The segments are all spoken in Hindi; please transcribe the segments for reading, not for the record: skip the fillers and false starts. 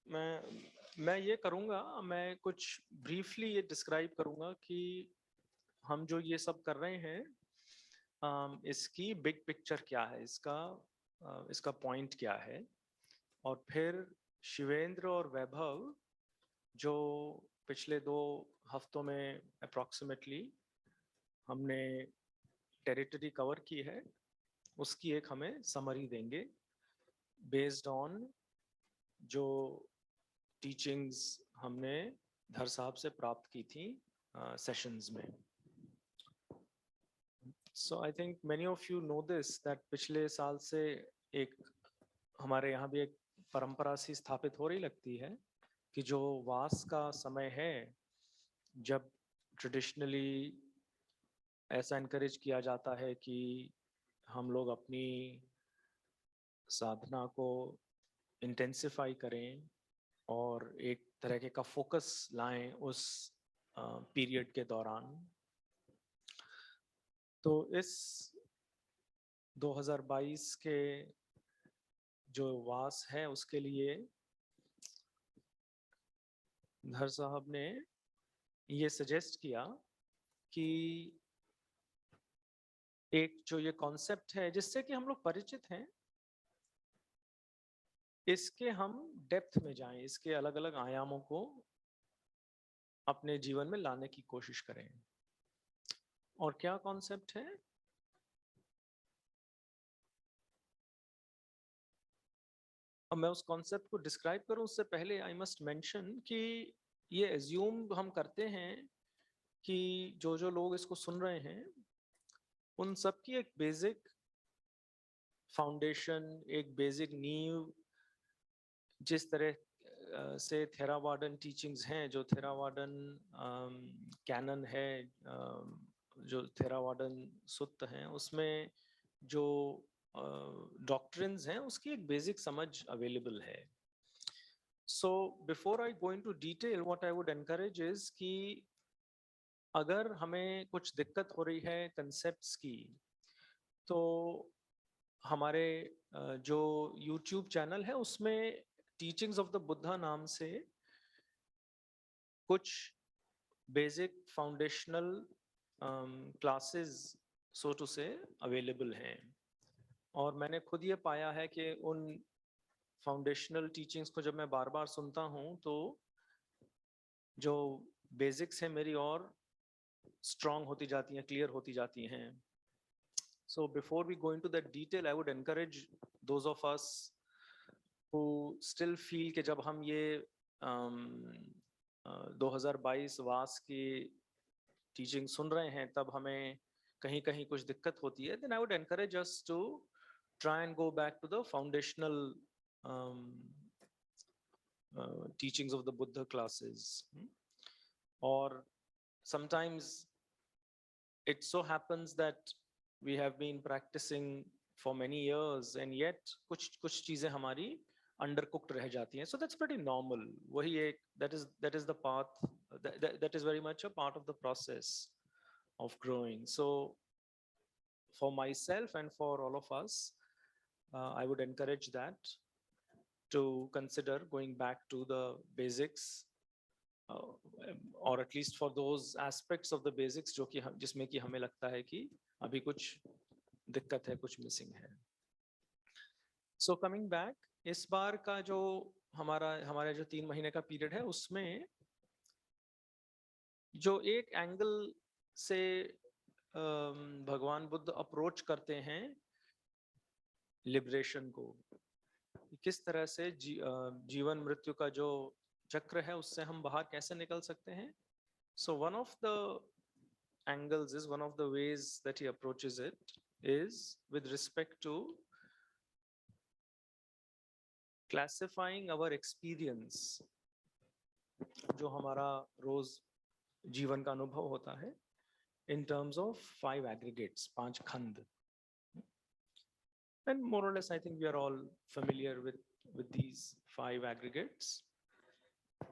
मैं ये करूँगा, मैं कुछ ब्रीफली ये डिस्क्राइब करूँगा कि हम जो ये सब कर रहे हैं, इसकी बिग पिक्चर क्या है, इसका पॉइंट क्या है। और फिर शिवेंद्र और वैभव जो पिछले 2 हफ्तों में अप्रॉक्सीमेटली हमने टेरिटरी कवर की है, उसकी एक हमें समरी देंगे बेस्ड ऑन जो टीचिंग्स हमने धर साहब से प्राप्त की थी सेशंस में। So I think many of you know this that पिछले साल से एक हमारे यहाँ भी एक परंपरा सी स्थापित हो रही लगती है कि जो वास का समय है, जब ट्रेडिशनली ऐसा इनकरेज किया जाता है कि हम लोग अपनी साधना को इंटेंसिफाई करें और एक तरह का फोकस लाएं उस पीरियड के दौरान। तो इस 2022 के जो वास है उसके लिए धर साहब ने ये सजेस्ट किया कि एक जो ये कॉन्सेप्ट है जिससे कि हम लोग परिचित हैं, इसके हम डेप्थ में जाएं, इसके अलग अलग आयामों को अपने जीवन में लाने की कोशिश करें। और क्या कॉन्सेप्ट है? अब मैं उस कॉन्सेप्ट को डिस्क्राइब करूं उससे पहले आई मस्ट मेंशन कि ये एज्यूम हम करते हैं कि जो जो लोग इसको सुन रहे हैं उन सब की एक बेसिक फाउंडेशन, एक बेसिक नींव, जिस तरह से थेरावाडन टीचिंग्स हैं, जो थेरावाडन कैनन है, जो थेरावाडन सुत्त हैं, उसमें जो डॉक्ट्रिन्स हैं उसकी एक बेसिक समझ अवेलेबल है। So before I go into detail, what I would encourage is कि अगर हमें कुछ दिक्कत हो रही है कंसेप्ट्स की, तो हमारे जो YouTube चैनल है उसमें टीचिंग्स ऑफ द बुद्धा नाम से कुछ basic foundational classes so to say available हैं। और मैंने खुद ये पाया है कि उन फाउंडेशनल टीचिंग्स को जब मैं बार बार सुनता हूँ तो जो बेसिक्स हैं मेरी और स्ट्रांग होती जाती हैं, क्लियर होती जाती हैं। So before we go into that detail, I would encourage those of us who still feel कि जब हम ये 2022 वास की टीचिंग सुन रहे हैं तब हमें कहीं कहीं कुछ दिक्कत होती है, then I would encourage us to try and go back to the foundational teachings of the Buddha classes. Or sometimes it so happens that we have been practicing for many years and yet कुछ चीजें हमारी undercooked रह जाती हैं, so that's pretty normal. वही एक that is the path, that is very much a part of the process of growing. So for myself and for all of us, I would encourage that to consider going back to the basics, or at least for those aspects of the basics जो कि जिसमें कि हमें लगता है कि अभी कुछ दिक्कत है, कुछ मिसिंग है। सो कमिंग बैक, इस बार का जो हमारे जो 3 महीने का पीरियड है उसमें जो एक एंगल से भगवान बुद्ध अप्रोच करते हैं लिबरेशन को, किस तरह से जीवन मृत्यु का जो चक्र है उससे हम बाहर कैसे निकल सकते हैं। So one of the angles is, one of the ways that he approaches it is with respect to classifying our experience, जो हमारा रोज जीवन का अनुभव होता है, in terms of 5 aggregates, 5 खंड। and more or less I think we are all familiar with these 5 aggregates।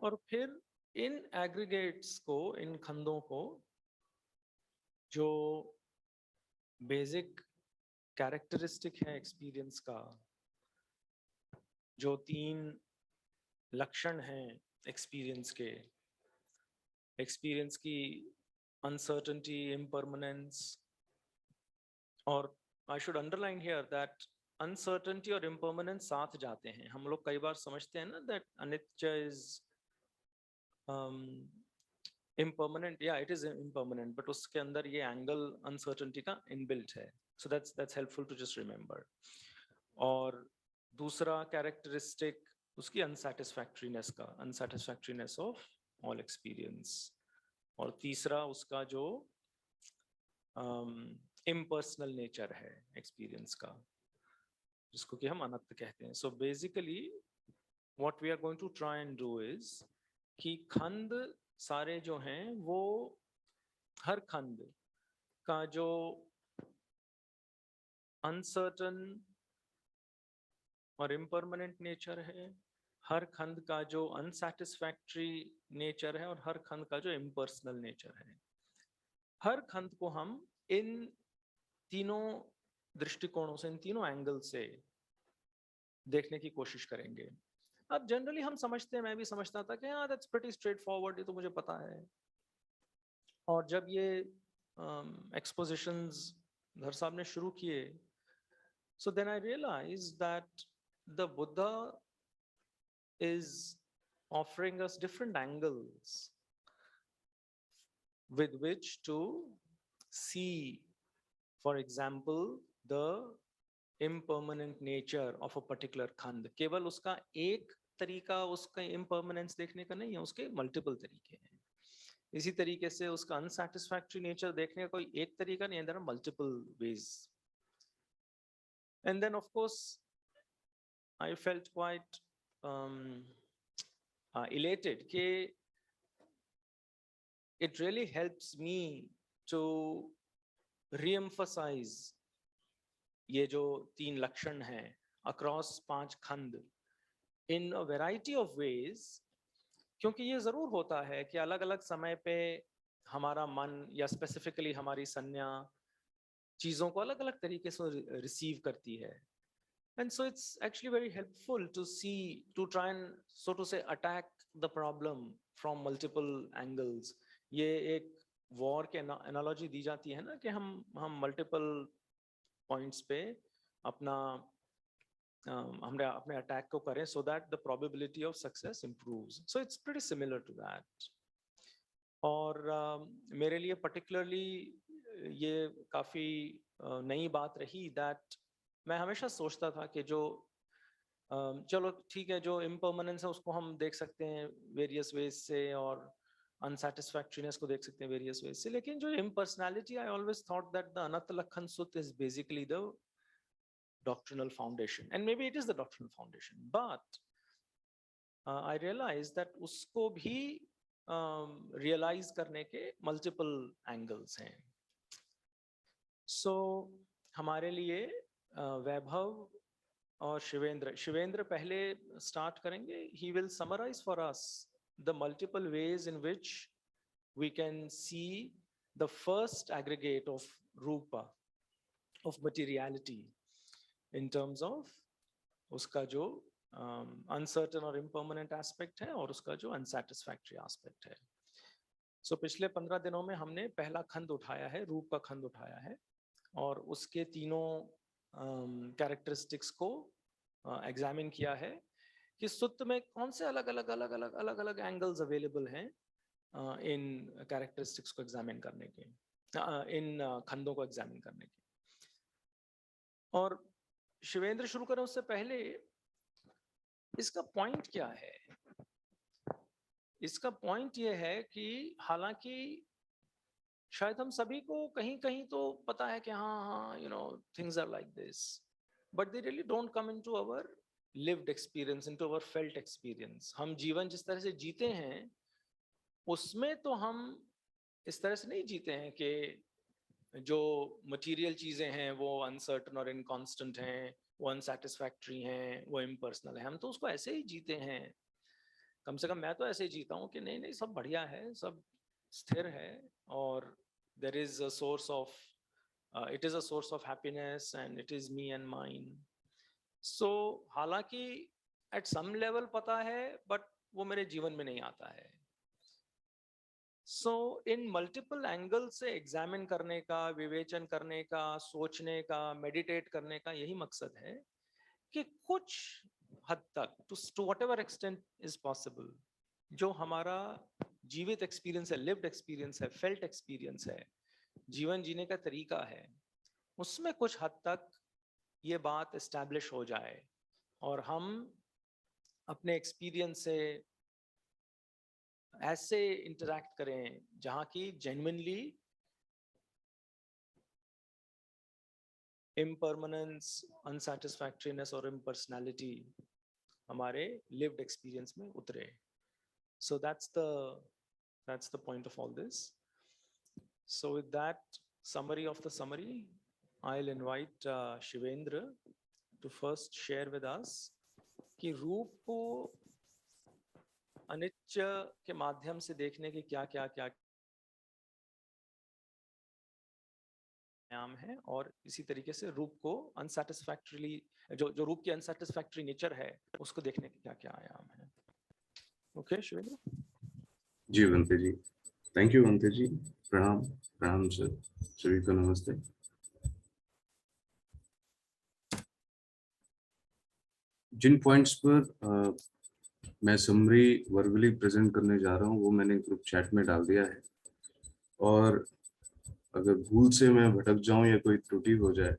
और फिर इन aggregates को, इन खंडों को जो बेसिक कैरेक्टरिस्टिक है एक्सपीरियंस का, जो 3 लक्षण हैं एक्सपीरियंस के, एक्सपीरियंस की अनसर्टेनिटी, इम्परमानेंस, और I should underline here that uncertainty और इम्परमानेंस साथ जाते हैं. हम लोग कई बार समझते हैं ना दैट अनित्य is impermanent. Yeah, it is impermanent, but उसके अंदर ये angle uncertainty का inbuilt है. So that's helpful to just remember. और दूसरा characteristic उसकी unsatisfactoriness का, unsatisfactoriness of all experience. और तीसरा उसका जो impersonal nature है experience का, जिसको कि हम अनंत कहते हैं. So basically what we are going to try and do is कि खंड सारे जो हैं वो हर खंड का जो अनसर्टन और इम्परमानेंट नेचर है, हर खंड का जो अनसैटिस्फैक्टरी नेचर है, और हर खंड का जो इम्पर्सनल नेचर है, हर खंड को हम इन तीनों दृष्टिकोणों से, इन तीनों एंगल से देखने की कोशिश करेंगे. अब जनरली हम समझते हैं, मैं भी समझता था कि हाँ दैट्स प्रीटी स्ट्रेट फॉरवर्ड, ये तो मुझे पता है. और जब ये एक्सपोजिशंस धर साहब ने शुरू किए, so then I realized that the Buddha is offering us different angles with which to see, for example, the impermanent nature of a particular khand. केवल उसका एक तरीका उसका impermanence देखने का नहीं है, उसके multiple तरीके हैं. इसी तरीके से उसका unsatisfactory nature देखने का कोई एक तरीका नहीं है, there are multiple ways. And then of course I felt quite elated कि it really helps me to re-emphasize ये जो तीन लक्षण हैं across 5 खंड in a variety of ways, क्योंकि ये जरूर होता है कि अलग अलग समय पे हमारा मन या स्पेसिफिकली हमारी संज्ञा चीजों को अलग अलग तरीके से रिसीव करती है. And so it's actually very helpful to see, to try and so to say attack the problem from multiple angles. ये एक वॉर के एनालॉजी दी जाती है ना कि हम मल्टीपल पॉइंट्स पे अपना हमने अपने अटैक को करें so that the probability of success improves. So it's pretty similar to that. और मेरे लिए particularly ये काफी नई बात रही that मैं हमेशा सोचता था कि जो चलो ठीक है, जो इम्परमानेंस है उसको हम देख सकते हैं वेरियस वेज से, और अनसैटिस्फैक्टरीनेस को देख सकते हैं वेरियस वेज से, लेकिन जो impersonality, I always thought that the Anant Lakshan Sutra is basically the doctrinal foundation, and maybe it is the doctrinal foundation, but I realized that उसको भी realize करने के multiple angles हैं. So हमारे लिए वैभव और शिवेंद्र पहले स्टार्ट करेंगे. He will summarize for us the multiple ways in which we can see the first aggregate of Rupa, of materiality, in terms of उसका जो uncertain और impermanent aspect है, और उसका जो unsatisfactory aspect है. So पिछले 15 दिनों में हमने पहला खंड उठाया है, रूप का खंड उठाया है, और उसके तीनों कैरेक्टरिस्टिक्स को एग्जामिन किया है कि सुत्त में कौन से अलग अलग एंगल्स अवेलेबल हैं इन कैरेक्टरिस्टिक्स को एग्जामिन करने के, इन खंडों को एग्जामिन करने के. और शिवेंद्र शुरू करें उससे पहले इसका पॉइंट क्या है? इसका पॉइंट ये है कि हालांकि शायद हम सभी को कहीं कहीं तो पता है कि हाँ you know things are like this, but they really don't come into our lived experience, into our felt experience. हम जीवन जिस तरह से जीते हैं उसमें तो हम इस तरह से नहीं जीते हैं कि जो मटेरियल चीजें हैं वो अनसर्टन और इनकॉन्स्टेंट हैं, वो अनसैटिस्फैक्टरी हैं, वो इम्पर्सनल है. हम तो उसको ऐसे ही जीते हैं. कम से कम मैं तो ऐसे ही जीता हूँ कि नहीं सब बढ़िया है, सब स्थिर है, और there is a source of it is a source of happiness and it is me and mine. So हालांकि एट सम लेवल पता है, बट वो मेरे जीवन में नहीं आता है। सो इन मल्टीपल एंगल से एग्जामिन करने का, विवेचन करने का, सोचने का, मेडिटेट करने का यही मकसद है कि कुछ हद तक, to whatever extent is possible, जो हमारा जीवित एक्सपीरियंस है, लिव्ड एक्सपीरियंस है, फेल्ट एक्सपीरियंस है, जीवन जीने का तरीका है, उसमें कुछ हद तक ये बात एस्टैब्लिश हो जाए और हम अपने एक्सपीरियंस से ऐसे इंटरैक्ट करें जहां की जेन्युइनली इम्परमानेंस, अनसैटिस्फैक्टरीनेस और इम्पर्सनैलिटी हमारे लिव्ड एक्सपीरियंस में उतरे। सो that's the point of all this. So with that summary of the summary, I'll invite Shivendra to first share with us कि रूप को अनित्य के माध्यम से देखने के क्या क्या क्या आयाम है, और इसी तरीके से रूप को अनसैटिस्फैक्टरीली, जो रूप की अनसैटिस्फैक्टरी नेचर है, उसको देखने के क्या क्या आयाम है। ओके शिवेंद्र। जी वंते जी, थैंक यू वंते जी। प्रणाम प्रणाम सर, सभी को नमस्ते। जिन पॉइंट्स पर मैं समरी वर्बली प्रेजेंट करने जा रहा हूँ वो मैंने ग्रुप चैट में डाल दिया है, और अगर भूल से मैं भटक जाऊं या कोई त्रुटि हो जाए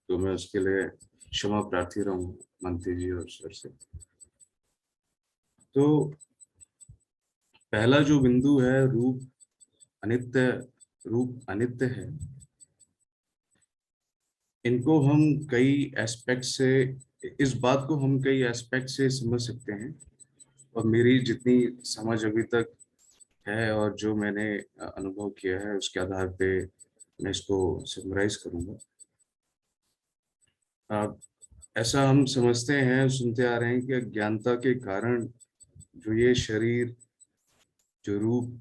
तो मैं उसके लिए क्षमा प्रार्थी रहूं मंत्री जी और सर से। तो पहला जो बिंदु है, अनित्य रूप अनित्य है, इनको हम कई एस्पेक्ट से, इस बात को हम कई एस्पेक्ट से समझ सकते हैं, और मेरी जितनी समझ अभी तक है और जो मैंने अनुभव किया है उसके आधार पे मैं इसको समराइज करूंगा। ऐसा हम समझते हैं, सुनते आ रहे हैं कि अज्ञानता के कारण जो ये शरीर, जो रूप,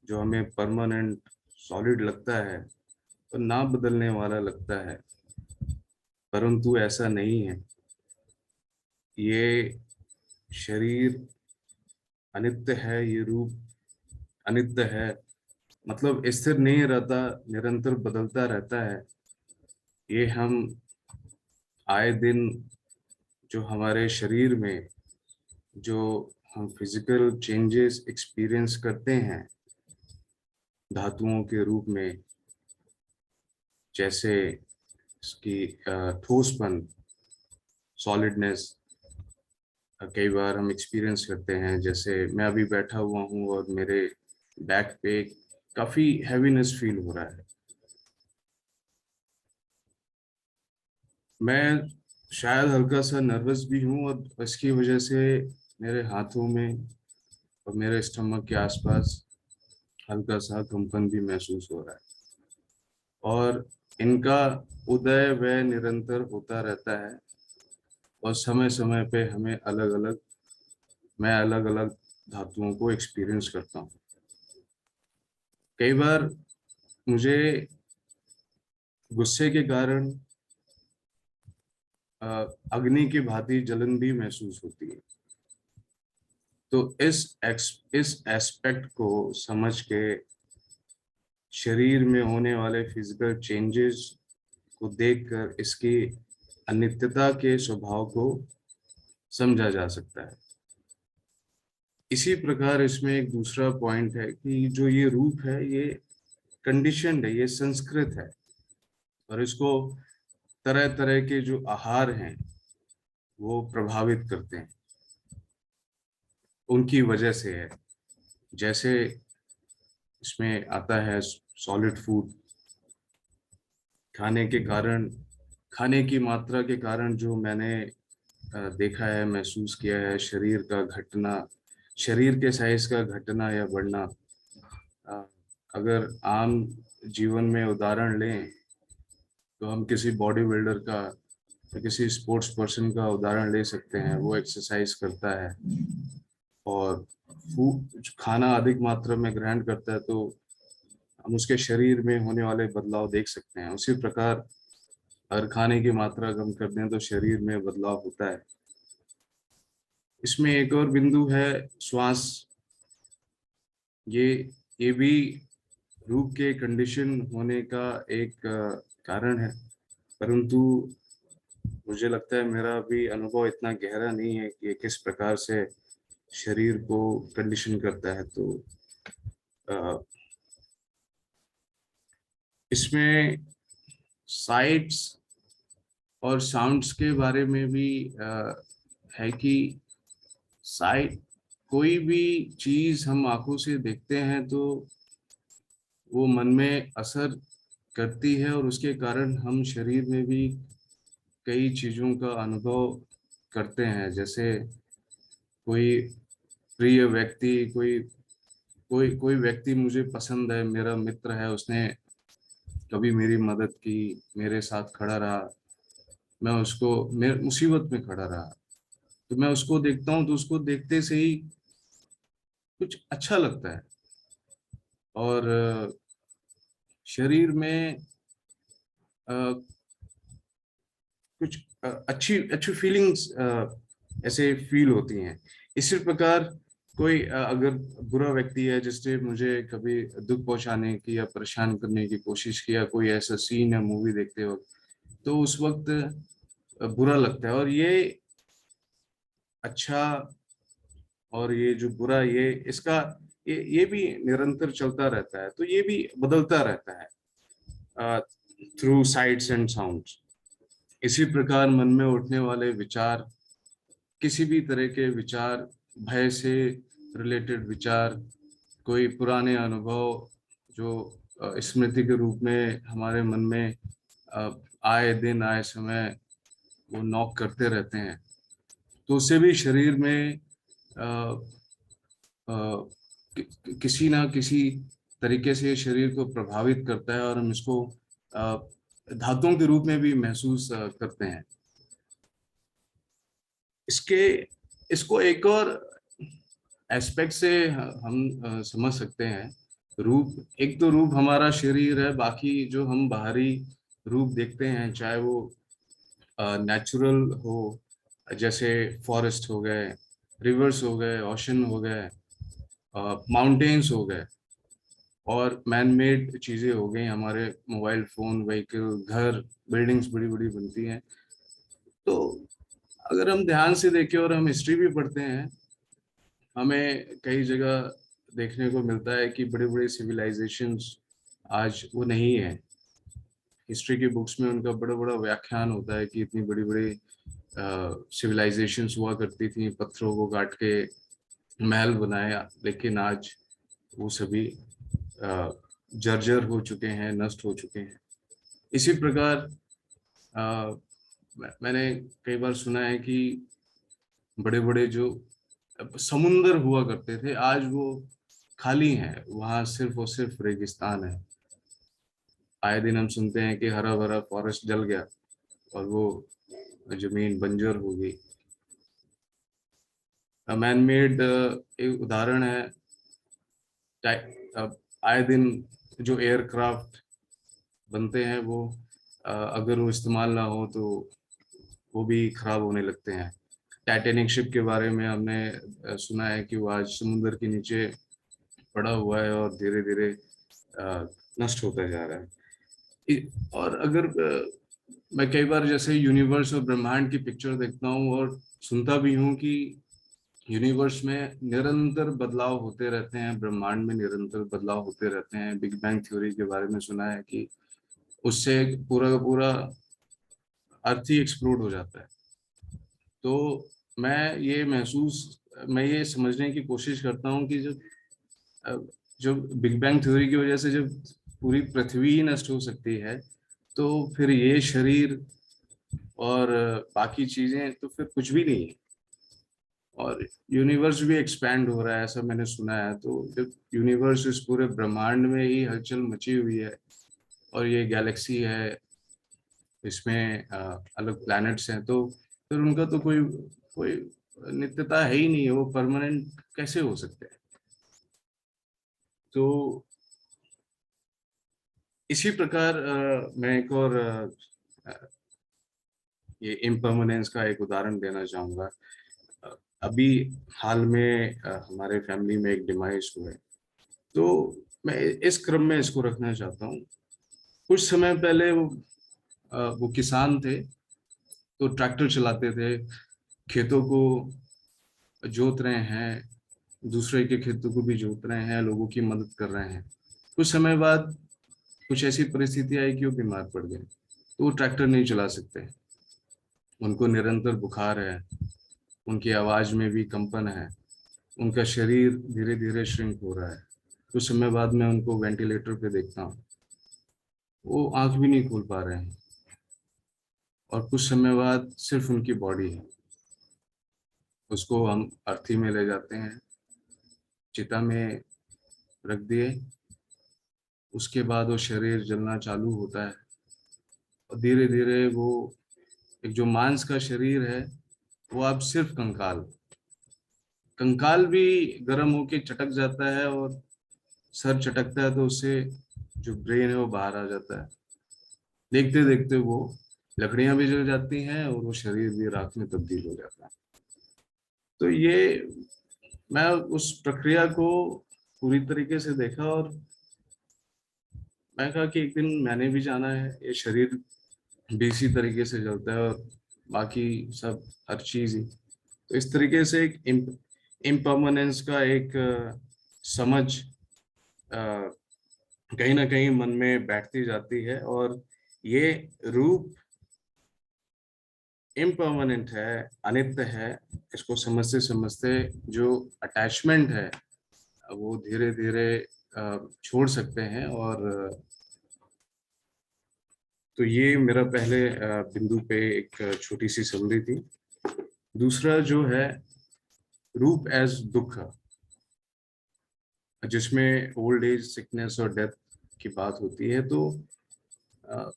जो हमें परमानेंट सॉलिड लगता है और ना बदलने वाला लगता है, परंतु ऐसा नहीं है। ये शरीर अनित्य है, ये रूप अनित्य है, मतलब स्थिर नहीं रहता, निरंतर बदलता रहता है। ये हम आए दिन जो हमारे शरीर में जो हम फिजिकल चेंजेस एक्सपीरियंस करते हैं धातुओं के रूप में, जैसे इसकी ठोसपन, सॉलिडनेस, कई बार हम एक्सपीरियंस करते हैं। जैसे मैं अभी बैठा हुआ हूँ और मेरे बैक पे काफी हैवीनेस फील हो रहा है। मैं शायद हल्का सा नर्वस भी हूँ और इसकी वजह से मेरे हाथों में और मेरे स्टमक के आसपास हल्का सा कंपन भी महसूस हो रहा है, और इनका उदय वय निरंतर होता रहता है, और समय समय पे हमें मैं अलग अलग धातुओं को एक्सपीरियंस करता हूँ। कई बार मुझे गुस्से के कारण अग्नि की भांति जलन भी महसूस होती है। तो इस एस्पेक्ट को समझ के शरीर में होने वाले फिजिकल चेंजेस को देखकर इसकी अनित्यता के स्वभाव को समझा जा सकता है। इसी प्रकार इसमें एक दूसरा पॉइंट है कि जो ये रूप है ये कंडीशनड है, ये संस्कृत है, और इसको तरह तरह के जो आहार हैं वो प्रभावित करते हैं, उनकी वजह से है। जैसे इसमें आता है सॉलिड फूड, खाने के कारण, खाने की मात्रा के कारण जो मैंने देखा है, महसूस किया है, शरीर का घटना, शरीर के साइज का घटना या बढ़ना। अ, अगर आम जीवन में उदाहरण लें तो हम किसी बॉडी बिल्डर का या किसी स्पोर्ट्स पर्सन का उदाहरण ले सकते हैं। वो एक्सरसाइज करता है और फूड खाना अधिक मात्रा में ग्रहण करता है, तो हम उसके शरीर में होने वाले बदलाव देख सकते हैं। उसी प्रकार अगर खाने की मात्रा कम कर दें तो शरीर में बदलाव होता है। इसमें एक और बिंदु है श्वास। ये भी रूप के कंडीशन होने का एक कारण है, परंतु मुझे लगता है मेरा भी अनुभव इतना गहरा नहीं है कि ये किस प्रकार से शरीर को कंडीशन करता है। तो अ, इसमें साइट्स और साउंड्स के बारे में भी है कि साइट, कोई भी चीज हम आंखों से देखते हैं तो वो मन में असर करती है, और उसके कारण हम शरीर में भी कई चीजों का अनुभव करते हैं। जैसे कोई प्रिय व्यक्ति, कोई कोई कोई व्यक्ति मुझे पसंद है, मेरा मित्र है, उसने कभी मेरी मदद की, मेरे साथ खड़ा रहा, मैं उसको, मेरे मुसीबत में खड़ा रहा, तो मैं उसको देखता हूँ तो उसको देखते से ही कुछ अच्छा लगता है। और शरीर में अ, कुछ अच्छी अच्छी फीलिंग्स ऐसे फील होती हैं। इसी प्रकार कोई अगर बुरा व्यक्ति है जिसने मुझे कभी दुख पहुंचाने की या परेशान करने की कोशिश किया, कोई ऐसा सीन है मूवी देखते वक्त, तो उस वक्त बुरा लगता है। और ये अच्छा और ये जो बुरा, ये इसका ये भी निरंतर चलता रहता है, तो ये भी बदलता रहता है थ्रू साइट्स एंड साउंड्स। इसी प्रकार मन में उठने वाले विचार, किसी भी तरह के विचार, भय से रिलेटेड विचार, कोई पुराने अनुभव जो स्मृति के रूप में हमारे मन में अ, आए दिन आए समय वो नॉक करते रहते हैं, तो उससे भी शरीर में अ, किसी ना किसी तरीके से शरीर को प्रभावित करता है, और हम इसको अ, धातुओं के रूप में भी महसूस करते हैं। इसके इसको एक और एस्पेक्ट से हम समझ सकते हैं। रूप, एक तो रूप हमारा शरीर है, बाकी जो हम बाहरी रूप देखते हैं, चाहे वो नेचुरल हो, जैसे फॉरेस्ट हो गए, रिवर्स हो गए, ओशन हो गए, माउंटेन्स हो गए, और मैन मेड चीजें हो गई, हमारे मोबाइल फोन, व्हीकल, घर, बिल्डिंग्स बड़ी बड़ी बनती हैं। तो अगर हम ध्यान से देखें और हम हिस्ट्री भी पढ़ते हैं, हमें कई जगह देखने को मिलता है कि बड़े बड़े सिविलाइजेशंस आज वो नहीं है। हिस्ट्री की बुक्स में उनका बड़ा बड़ा व्याख्यान होता है कि इतनी बड़ी बड़ी सिविलाइजेशंस हुआ करती थी, पत्थरों को काट के महल बनाया, लेकिन आज वो सभी अ, जर्जर हो चुके हैं, नष्ट हो चुके हैं। इसी प्रकार मैंने कई बार सुना है कि बड़े बड़े जो समुंदर हुआ करते थे, आज वो खाली हैं, वहां सिर्फ और सिर्फ रेगिस्तान है। आए दिन हम सुनते हैं कि हरा भरा फॉरेस्ट जल गया और वो जमीन बंजर हो गई। मैन मेड एक उदाहरण है, आए दिन जो एयरक्राफ्ट बनते हैं वो अगर वो इस्तेमाल ना हो तो वो भी खराब होने लगते हैं। टाइटैनिक शिप के बारे में हमने सुना है कि वो आज समुद्र के नीचे पड़ा हुआ है और धीरे धीरे नष्ट होता जा रहा है। और अगर मैं कई बार जैसे यूनिवर्स और ब्रह्मांड की पिक्चर देखता हूँ और सुनता भी हूँ कि यूनिवर्स में निरंतर बदलाव होते रहते हैं, ब्रह्मांड में निरंतर बदलाव होते रहते हैं। बिग बैंग थ्योरी के बारे में सुना है कि उससे पूरा का पूरा अर्थ ही एक्सप्लोड हो जाता है। तो मैं ये समझने की कोशिश करता हूँ कि अ, जो बिग बैंग थ्योरी की वजह से जब पूरी पृथ्वी ही नष्ट हो सकती है, तो फिर ये शरीर और बाकी चीजें तो फिर कुछ भी नहीं है। और यूनिवर्स भी एक्सपैंड हो रहा है, ऐसा मैंने सुना है। तो जब यूनिवर्स, इस पूरे ब्रह्मांड में ही हलचल मची हुई है, और ये गैलेक्सी है, इसमें अलग प्लैनेट्स हैं, तो फिर उनका तो कोई कोई नित्यता है ही नहीं है, वो परमानेंट कैसे हो सकते हैं। तो इसी प्रकार मैं एक और ये इम्पर्मानेंस का एक उदाहरण देना चाहूंगा। अभी हाल में हमारे फैमिली में एक डिमाइस हुआ है, तो मैं इस क्रम में इसको रखना चाहता हूँ। कुछ समय पहले वो किसान थे, तो ट्रैक्टर चलाते थे, खेतों को जोत रहे हैं, दूसरे के खेतों को भी जोत रहे हैं, लोगों की मदद कर रहे हैं। कुछ समय बाद कुछ ऐसी परिस्थिति आई कि वो बीमार पड़ गए, तो वो ट्रैक्टर नहीं चला सकते। उनको निरंतर बुखार है, उनकी आवाज में भी कंपन है, उनका शरीर धीरे धीरे श्रिंक हो रहा है। कुछ समय बाद मैं उनको वेंटिलेटर पे देखता हूँ, वो आंख भी नहीं खोल पा रहे हैं। और कुछ समय बाद सिर्फ उनकी बॉडी है, उसको हम अर्थी में ले जाते हैं, चिता में रख दिए। उसके बाद वो शरीर जलना चालू होता है, और धीरे धीरे वो एक जो मांस का शरीर है, वो अब सिर्फ कंकाल, कंकाल भी गर्म होके चटक जाता है, और सर चटकता है तो उससे जो ब्रेन है वो बाहर आ जाता है। देखते देखते वो लकड़ियां भी जल जाती हैं, और वो शरीर भी राख में तब्दील हो जाता है। तो ये मैं उस प्रक्रिया को पूरी तरीके से देखा, और मैं कहा कि एक दिन मैंने भी जाना है, ये शरीर भी इसी तरीके से जलता है, और बाकी सब हर चीज ही। तो इस तरीके से एक इम्पर्मानेंस का एक समझ कहीं ना कहीं मन में बैठती जाती है। और ये रूप इम्पर्मानेंट है, अनित्य है, इसको समझते समझते जो अटैचमेंट है वो धीरे धीरे छोड़ सकते हैं। और तो ये मेरा पहले बिंदु पे एक छोटी सी समरी थी। दूसरा जो है रूप एज दुख, जिसमें ओल्ड एज, सिकनेस और डेथ की बात होती है। तो अ,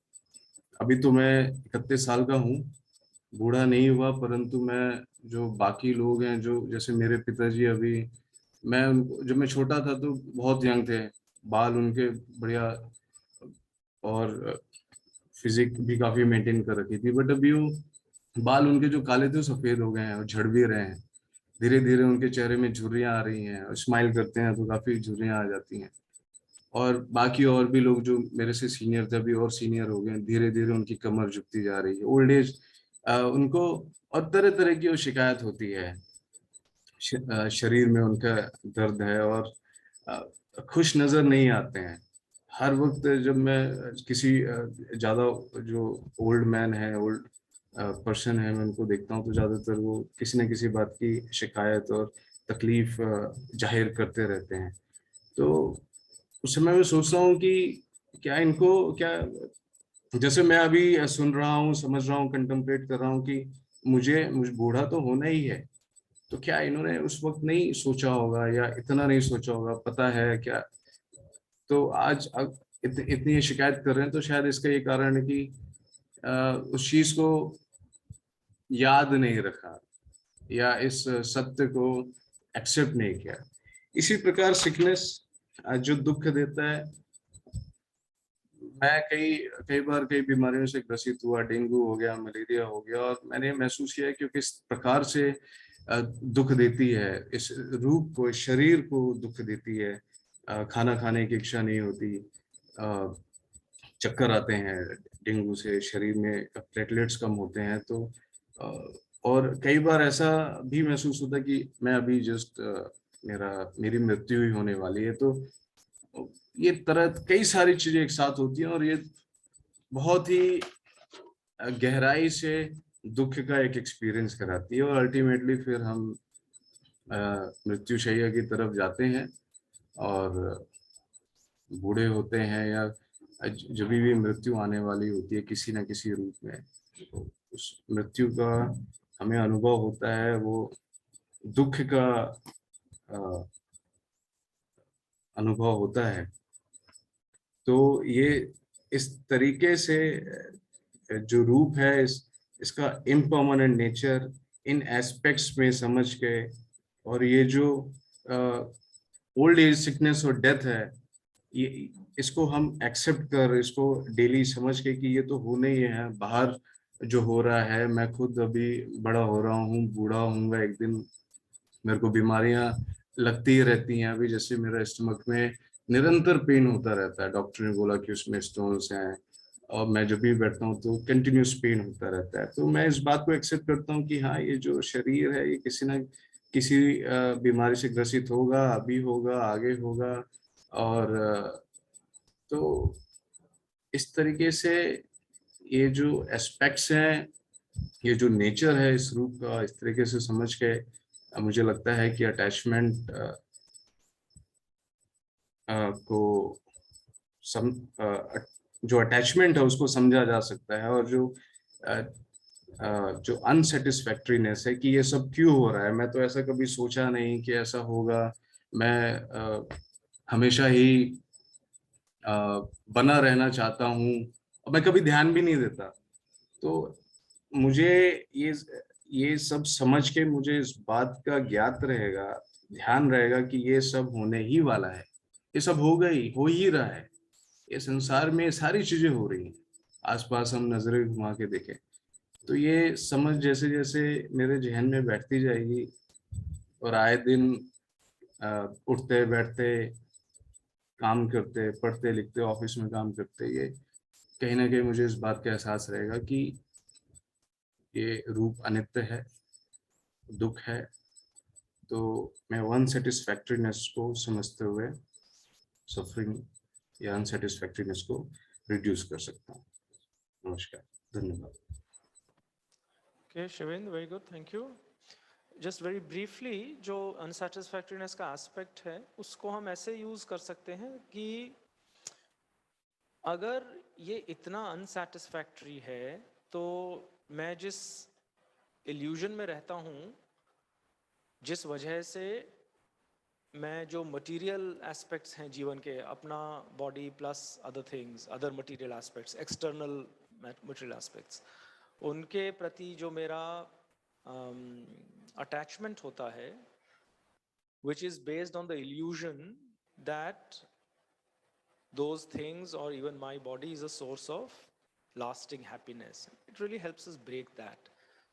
अभी तो मैं 31 साल का हूँ, बूढ़ा नहीं हुआ, परंतु मैं जो बाकी लोग हैं, जो जैसे मेरे पिताजी, अभी मैं उनको, जब मैं छोटा था तो बहुत यंग थे, बाल उनके बढ़िया, और फिजिक भी काफी मेंटेन कर रखी थी। बट अभी वो बाल उनके जो काले थे वो सफेद हो गए हैं, और झड़ भी रहे हैं। धीरे धीरे उनके चेहरे में झुर्रियां आ रही हैं, और स्माइल करते हैं तो काफी झुर्रियां आ जाती हैं। और बाकी और भी लोग जो मेरे से सीनियर थे, अभी और सीनियर हो गए, धीरे धीरे उनकी कमर झुकती जा रही है, ओल्ड एज उनको। और तरह तरह की वो शिकायत होती है, शरीर में उनका दर्द है, और खुश नजर नहीं आते हैं। हर वक्त जब मैं किसी ज्यादा जो ओल्ड मैन है, ओल्ड पर्सन है, मैं उनको देखता हूँ, तो ज्यादातर वो किसी न किसी बात की शिकायत और तकलीफ जाहिर करते रहते हैं। तो उस समय मैं सोचता हूँ कि क्या इनको, क्या, जैसे मैं अभी सुन रहा हूँ, समझ रहा हूँ, कंtemplate कर रहा हूँ कि मुझे बूढ़ा तो होना ही है, तो क्या इन्होंने उस वक्त नहीं सोचा होगा, या इतना नहीं सोचा होगा, पता है क्या? तो आज इतनी ये शिकायत कर रहे हैं, तो शायद इसका ये कारण है कि उस चीज को याद नहीं रखा, या इस सत्य को एक्सेप्ट नहीं किया। इसी प्रकार सिकनेस जो दुख देता है, मैं कई कई बार कई बीमारियों से ग्रसित हुआ, डेंगू हो गया, मलेरिया हो गया, और मैंने महसूस किया कि किस प्रकार से दुख देती है, इस रूप को, इस शरीर को दुख देती है। खाना खाने की इच्छा नहीं होती, चक्कर आते हैं डेंगू से, शरीर में प्लेटलेट्स कम होते हैं। तो और कई बार ऐसा भी महसूस होता है कि मैं अभी जस्ट मेरी मृत्यु ही होने वाली है। तो ये तरह कई सारी चीजें एक साथ होती हैं, और ये बहुत ही गहराई से दुख का एक एक्सपीरियंस कराती है, और अल्टीमेटली फिर हम मृत्युशैया की तरफ जाते हैं, और बूढ़े होते हैं, या जब भी मृत्यु आने वाली होती है किसी न किसी रूप में, तो उस मृत्यु का हमें अनुभव होता है, वो दुख का अ, अनुभव होता है। तो ये इस तरीके से जो रूप है, इसका इम्पर्मानेंट नेचर इन एस्पेक्ट्स में समझ के, और ये जो ओल्ड एज, सिकनेस और डेथ है, ये इसको हम एक्सेप्ट कर, इसको डेली समझ के कि ये तो होने ही है, बाहर जो हो रहा है, मैं खुद अभी बड़ा हो रहा हूँ, बूढ़ा होऊंगा एक दिन, मेरे को बीमारियां लगती ही रहती हैं। अभी जैसे मेरा स्टमक में निरंतर पेन होता रहता है, डॉक्टर ने बोला कि उसमें स्टोन्स हैं, और मैं जब भी बैठता हूँ तो कंटिन्यूस पेन होता रहता है। तो मैं इस बात को एक्सेप्ट करता हूँ कि हाँ, ये जो शरीर है ये किसी ना किसी बीमारी से ग्रसित होगा, अभी होगा, आगे होगा। और तो इस तरीके से ये जो एस्पेक्ट्स हैं, ये जो नेचर है इस रूप का, इस तरीके से समझ के मुझे लगता है कि अटैचमेंट को सम जो अटैचमेंट है उसको समझा जा सकता है। और जो अनसेटिस्फैक्ट्रीनेस है कि ये सब क्यों हो रहा है, मैं तो ऐसा कभी सोचा नहीं कि ऐसा होगा। मैं हमेशा ही बना रहना चाहता हूँ, और मैं कभी ध्यान भी नहीं देता। तो मुझे ये ये सब समझ के मुझे इस बात का ज्ञात रहेगा, ध्यान रहेगा कि ये सब होने ही वाला है, ये सब होगा ही, हो ही रहा है। ये संसार में सारी चीजें हो रही हैं, आसपास हम नजरें घुमा के देखें तो ये समझ जैसे जैसे मेरे जहन में बैठती जाएगी, और आए दिन उठते बैठते काम करते, पढ़ते लिखते, ऑफिस में काम करते, ये कहीं ना कहीं मुझे इस बात का एहसास रहेगा कि ये रूप अनित्य है, दुख है। तो मैं अनसेटिस्फैक्ट्रीनेस को समझते हुए सफरिंग या अनसेटिस्फैक्ट्रीनेस को रिड्यूस कर सकता हूँ। नमस्कार, धन्यवाद। Okay, Shivind, very good, thank you. Just very briefly, जो unsatisfactoriness का aspect है, उसको हम ऐसे use कर सकते हैं कि अगर ये इतना unsatisfactory है, तो मैं जिस illusion में रहता हूँ, जिस वजह से मैं जो material aspects हैं जीवन के, अपना body plus other things, other material aspects, external material aspects, उनके प्रति जो मेरा attachment होता है, which is based on the illusion that those things or even my body is a source of lasting happiness. It really helps us break that.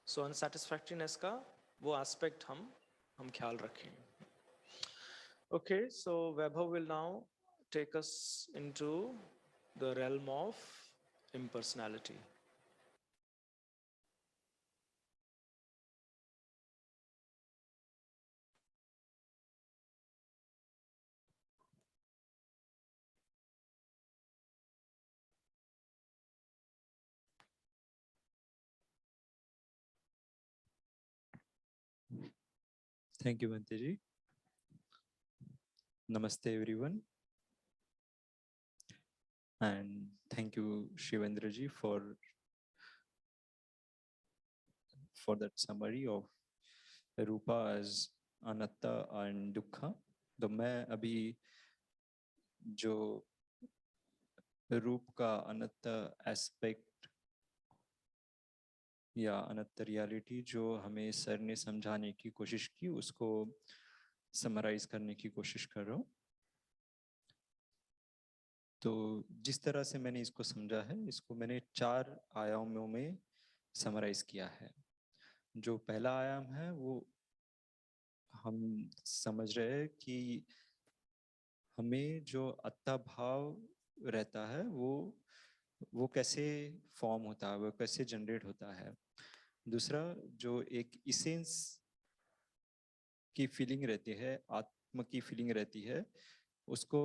So unsatisfactoriness का वो aspect हम ख्याल रखें. Okay, so Vaibhav will now take us into the realm of impersonality. Thank you, Bhante ji. Namaste, everyone. And thank you, Shivendra ji, for that summary of Rupa as Anatta and Dukkha. तो मैं अभी जो रूप का अनंत एस्पेक्ट या अनंत रियलिटी जो हमें सर ने समझाने की कोशिश की, उसको समराइज करने की कोशिश कर रहा हूँ। तो जिस तरह से मैंने इसको समझा है, इसको मैंने 4 आयामों में समराइज किया है। जो पहला आयाम है वो हम समझ रहे हैं कि हमें जो अत्ता भाव रहता है वो कैसे फॉर्म होता है, वो कैसे जनरेट होता है। दूसरा, जो एक इसेंस की फीलिंग रहती है, आत्म की फीलिंग रहती है, उसको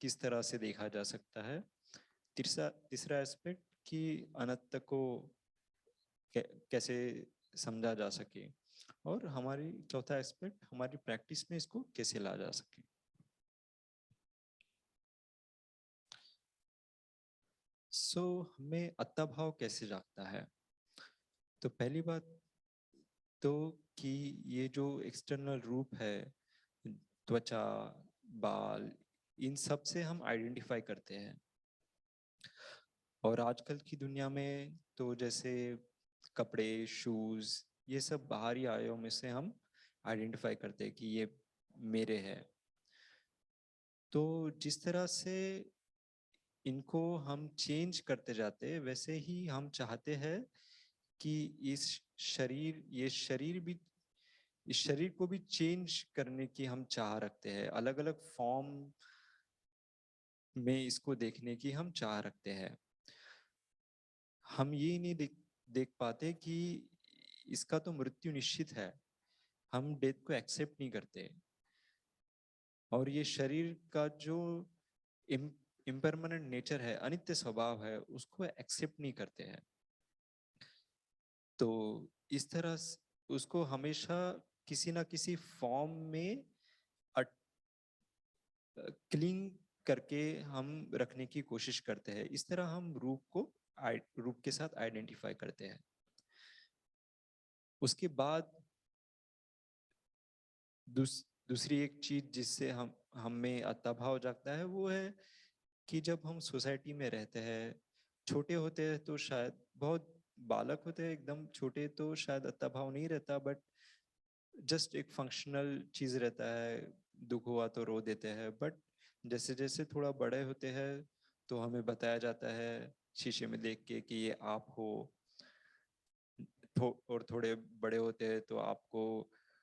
किस तरह से देखा जा सकता है। तीसरा एस्पेक्ट कि अनंत को कैसे समझा जा सके, और हमारी चौथा एस्पेक्ट हमारी प्रैक्टिस में इसको कैसे ला जा सके। हमें अत्ता भाव कैसे जागता है। तो पहली बात तो कि ये जो एक्सटर्नल रूप है, त्वचा, बाल, इन सब से हम आइडेंटिफाई करते हैं। और आजकल की दुनिया में तो जैसे कपड़े, शूज, ये सब बाहरी आयों में से हम आइडेंटिफाई करते हैं कि ये मेरे हैं। तो जिस तरह से इनको हम चेंज करते जाते हैं, वैसे ही हम चाहते हैं कि ये शरीर भी इस शरीर को भी चेंज करने की हम चाह रखते हैं, अलग अलग फॉर्म में इसको देखने की हम चाह रखते हैं। हम ये नहीं देख पाते कि इसका तो मृत्यु निश्चित है, हम डेथ को एक्सेप्ट नहीं करते। और ये शरीर का जो इम्परमानेंट नेचर है, अनित्य स्वभाव है, उसको एक्सेप्ट नहीं करते हैं। तो इस तरह उसको हमेशा किसी ना किसी फॉर्म में क्लिंग करके हम रखने की कोशिश करते हैं। इस तरह हम रूप के साथ आइडेंटिफाई करते हैं। उसके बाद दूसरी एक चीज जिससे हम में अत्ताभाव जागता है, वो है कि जब हम सोसाइटी में रहते हैं, छोटे होते हैं तो शायद, बहुत बालक होते हैं एकदम छोटे तो शायद अत्ताभाव नहीं रहता, बट जस्ट एक फंक्शनल चीज रहता है, दुख हुआ तो रो देते हैं। बट जैसे जैसे थोड़ा बड़े होते हैं तो हमें बताया जाता है शीशे में देख के कि ये आप हो। और थोड़े बड़े होते हैं तो आपको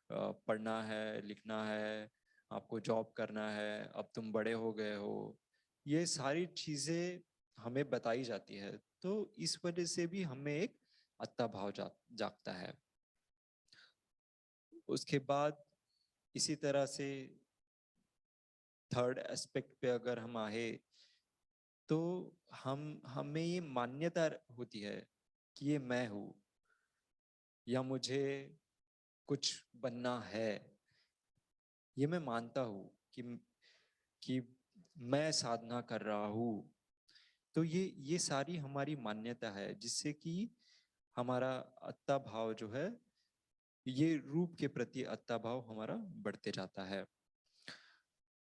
पढ़ना है, लिखना है, आपको जॉब करना है, अब तुम बड़े हो गए हो। ये सारी चीजें हमें बताई जाती है, तो इस वजह से भी हमें एक अत्ता भाव जागता है। उसके बाद इसी तरह से थर्ड एस्पेक्ट पे अगर हम आए तो हमें ये मान्यता होती है कि ये मैं हूँ, या मुझे कुछ बनना है। ये मैं मानता हूँ कि मैं साधना कर रहा हूँ। तो ये सारी हमारी मान्यता है, जिससे कि हमारा अत्ता भाव जो है, ये रूप के प्रति अत्ता भाव हमारा बढ़ते जाता है।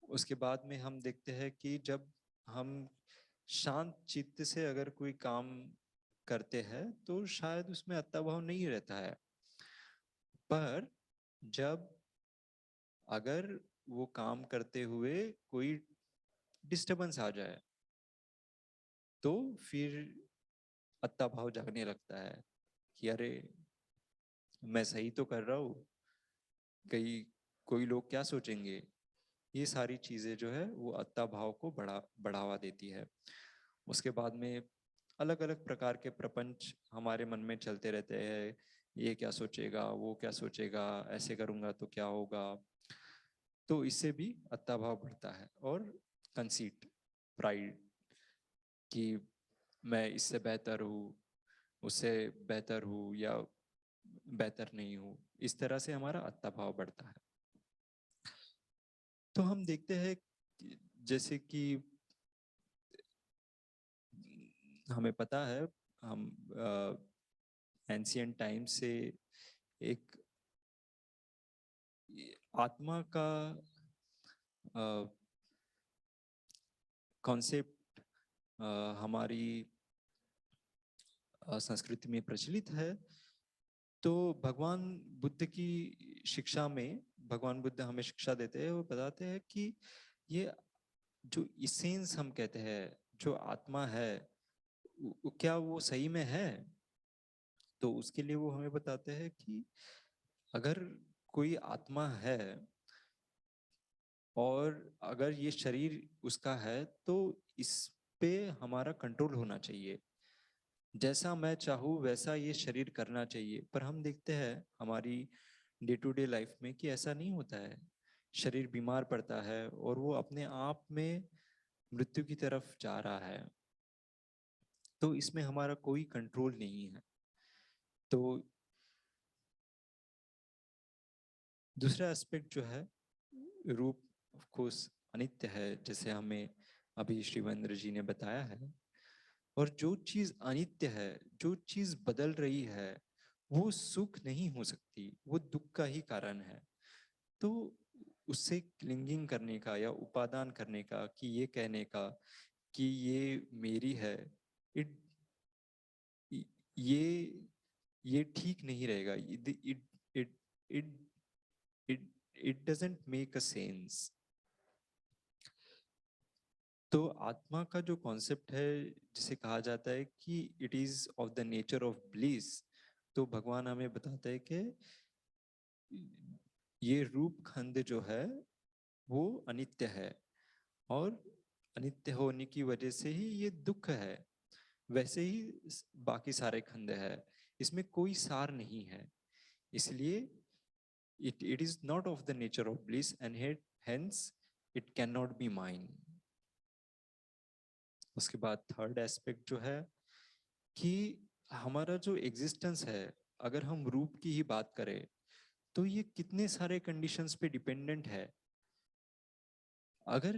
उसके बाद में हम देखते हैं कि जब हम शांत चित्त से अगर कोई काम करते हैं तो शायद उसमें अत्ता भाव नहीं रहता है। पर जब अगर वो काम करते हुए कोई डिस्टरबेंस आ जाए तो फिर अत्ता भाव जागने लगता है कि अरे, मैं सही तो कर रहा हूँ, कहीं कोई लोग क्या सोचेंगे। ये सारी चीजें जो है वो अत्ता भाव को बढ़ावा देती है। उसके बाद में अलग अलग प्रकार के प्रपंच हमारे मन में चलते रहते हैं। ये क्या सोचेगा, वो क्या सोचेगा, ऐसे करूंगा तो क्या होगा। तो इससे भी अत्ता भाव बढ़ता है। और कंसीट, प्राइड, कि मैं इससे बेहतर हूँ, उससे बेहतर हूँ, या बेहतर नहीं हूँ, इस तरह से हमारा अत्ता भाव बढ़ता है। तो हम देखते हैं जैसे कि हमें पता है, हम एंशियंट टाइम से एक आत्मा का कॉन्सेप्ट हमारी संस्कृति में प्रचलित है। तो भगवान बुद्ध की शिक्षा में, भगवान बुद्ध हमें शिक्षा देते हैं, वो बताते हैं कि ये जो इसेंस हम कहते हैं, जो आत्मा है, क्या वो सही में है। तो उसके लिए वो हमें बताते हैं कि अगर कोई आत्मा है और अगर ये शरीर उसका है तो इस पे हमारा कंट्रोल होना चाहिए। जैसा मैं चाहूँ वैसा ये शरीर करना चाहिए। पर हम देखते हैं हमारी डे टू डे लाइफ में कि ऐसा नहीं होता है। शरीर बीमार पड़ता है और वो अपने आप में मृत्यु की तरफ जा रहा है। तो इसमें हमारा कोई कंट्रोल नहीं है। तो दूसरा एस्पेक्ट जो है, रूप ऑफ कोर्स अनित्य है, जैसे हमें अभी शिवेंद्र जी ने बताया है। और जो चीज अनित्य है, जो चीज बदल रही है, वो सुख नहीं हो सकती, वो दुख का ही कारण है। तो उससे क्लिंगिंग करने का या उपादान करने का, कि ये कहने का कि ये मेरी है, इट ये ये ठीक नहीं रहेगा। It it it it it doesn't make a sense. तो आत्मा का जो कॉन्सेप्ट है, जिसे कहा जाता है कि it is of the nature of bliss, तो भगवान हमें बताते हैं कि ये रूप खंड जो है वो अनित्य है, और अनित्य होने की वजह से ही ये दुख है। वैसे ही बाकी सारे खंड है, इसमें कोई सार नहीं है। इसलिए it is not of the nature of bliss, and hence it cannot be mine. उसके बाद थर्ड एस्पेक्ट जो है कि हमारा जो एग्जिस्टेंस है, अगर हम रूप की ही बात करें तो ये कितने सारे कंडीशंस पे डिपेंडेंट है। अगर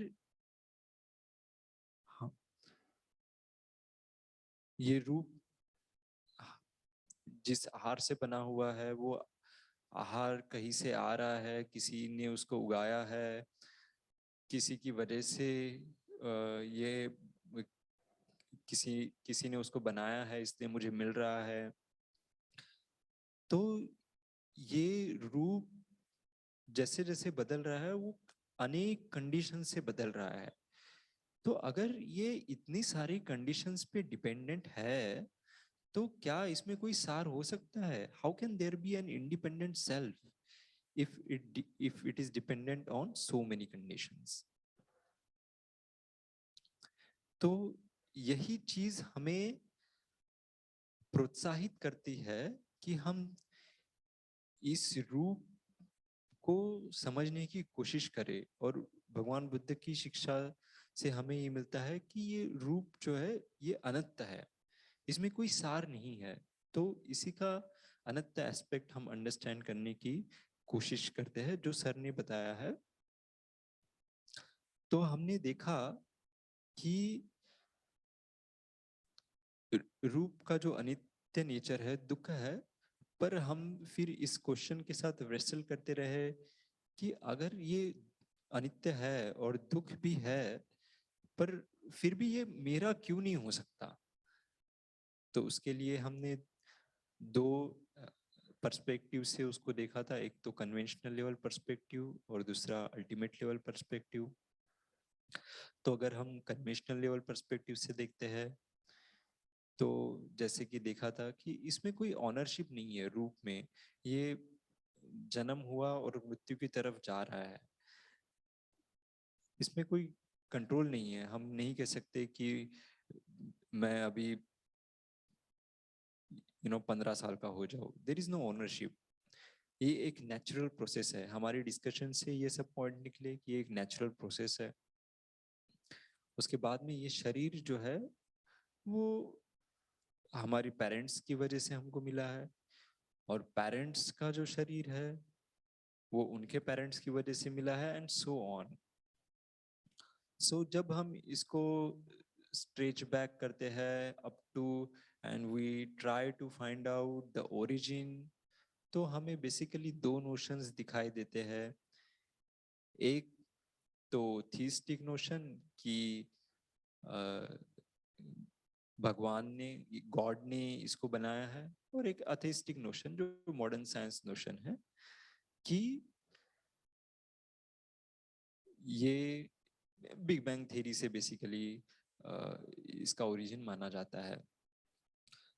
हाँ, ये रूप जिस आहार से बना हुआ है, वो आहार कहीं से आ रहा है, किसी ने उसको उगाया है, किसी की वजह से ये किसी किसी ने उसको बनाया है, इसलिए मुझे मिल रहा है। तो ये रूप जैसे जैसे बदल रहा है, वो अनेक कंडीशन से बदल रहा है। तो अगर ये इतनी सारी कंडीशंस पे डिपेंडेंट है, तो क्या इसमें कोई सार हो सकता है? How can there be an independent self if it is dependent on so many conditions? तो यही चीज हमें प्रोत्साहित करती है कि हम इस रूप को समझने की कोशिश करें। और भगवान बुद्ध की शिक्षा से हमें ये मिलता है कि ये रूप जो है ये अनंत है, इसमें कोई सार नहीं है। तो इसी का अनंत एस्पेक्ट हम अंडरस्टैंड करने की कोशिश करते हैं, जो सर ने बताया है। तो हमने देखा कि रूप का जो अनित्य नेचर है, दुख है, पर हम फिर इस क्वेश्चन के साथ रेसल करते रहे कि अगर ये अनित्य है और दुख भी है, पर फिर भी ये मेरा क्यों नहीं हो सकता? तो उसके लिए हमने दो पर्सपेक्टिव से उसको देखा था। एक तो कन्वेंशनल लेवल पर्सपेक्टिव और दूसरा अल्टीमेट लेवल पर्सपेक्टिव। तो अगर हम कन्वेंशनल लेवल पर्सपेक्टिव से देखते हैं, तो जैसे कि देखा था कि इसमें कोई ऑनरशिप नहीं है रूप में। ये जन्म हुआ और मृत्यु की तरफ जा रहा है, इसमें कोई कंट्रोल नहीं है। हम नहीं कह सकते कि मैं अभी 15 साल का हो जाऊं। There is no ownership. ये एक नेचुरल प्रोसेस है। हमारी डिस्कशन से ये सब पॉइंट निकले कि ये एक नेचुरल प्रोसेस है। उसके बाद में ये शरीर जो है वो हमारी पेरेंट्स की वजह से हमको मिला है, और पेरेंट्स का जो शरीर है वो उनके पेरेंट्स की वजह से मिला है, एंड सो ऑन। सो जब हम इसको स्ट्रेच बैक करते हैं up to, and we try to find out the origin, तो हमें बेसिकली दो नोशंस दिखाई देते हैं। एक तो थीस्टिक नोशन कि भगवान ने, गॉड ने इसको बनाया है, और एक अथेस्टिक नोशन जो मॉडर्न साइंस नोशन है कि ये बिग बैंग थ्योरी से बेसिकली इसका ओरिजिन माना जाता है।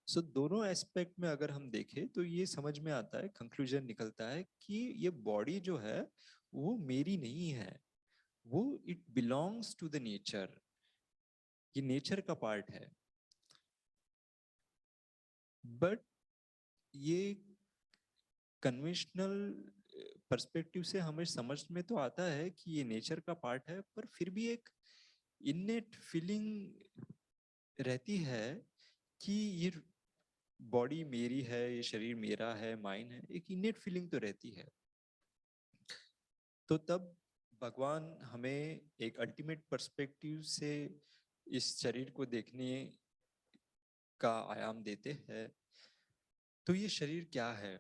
सो दोनों एस्पेक्ट में अगर हम देखें तो ये समझ में आता है, कंक्लूजन निकलता है कि ये बॉडी जो है वो मेरी नहीं है, वो it belongs to the nature, ये नेचर का पार्ट है। बट ये कन्वेंशनल पर्सपेक्टिव से हमें समझ में तो आता है कि ये नेचर का पार्ट है, पर फिर भी एक इनेट फीलिंग रहती है कि ये बॉडी मेरी है, ये शरीर मेरा है, माइन है, एक इनेट फीलिंग तो रहती है। तो तब भगवान हमें एक अल्टीमेट पर्सपेक्टिव से इस शरीर को देखने का आयाम देते हैं। तो ये शरीर क्या है?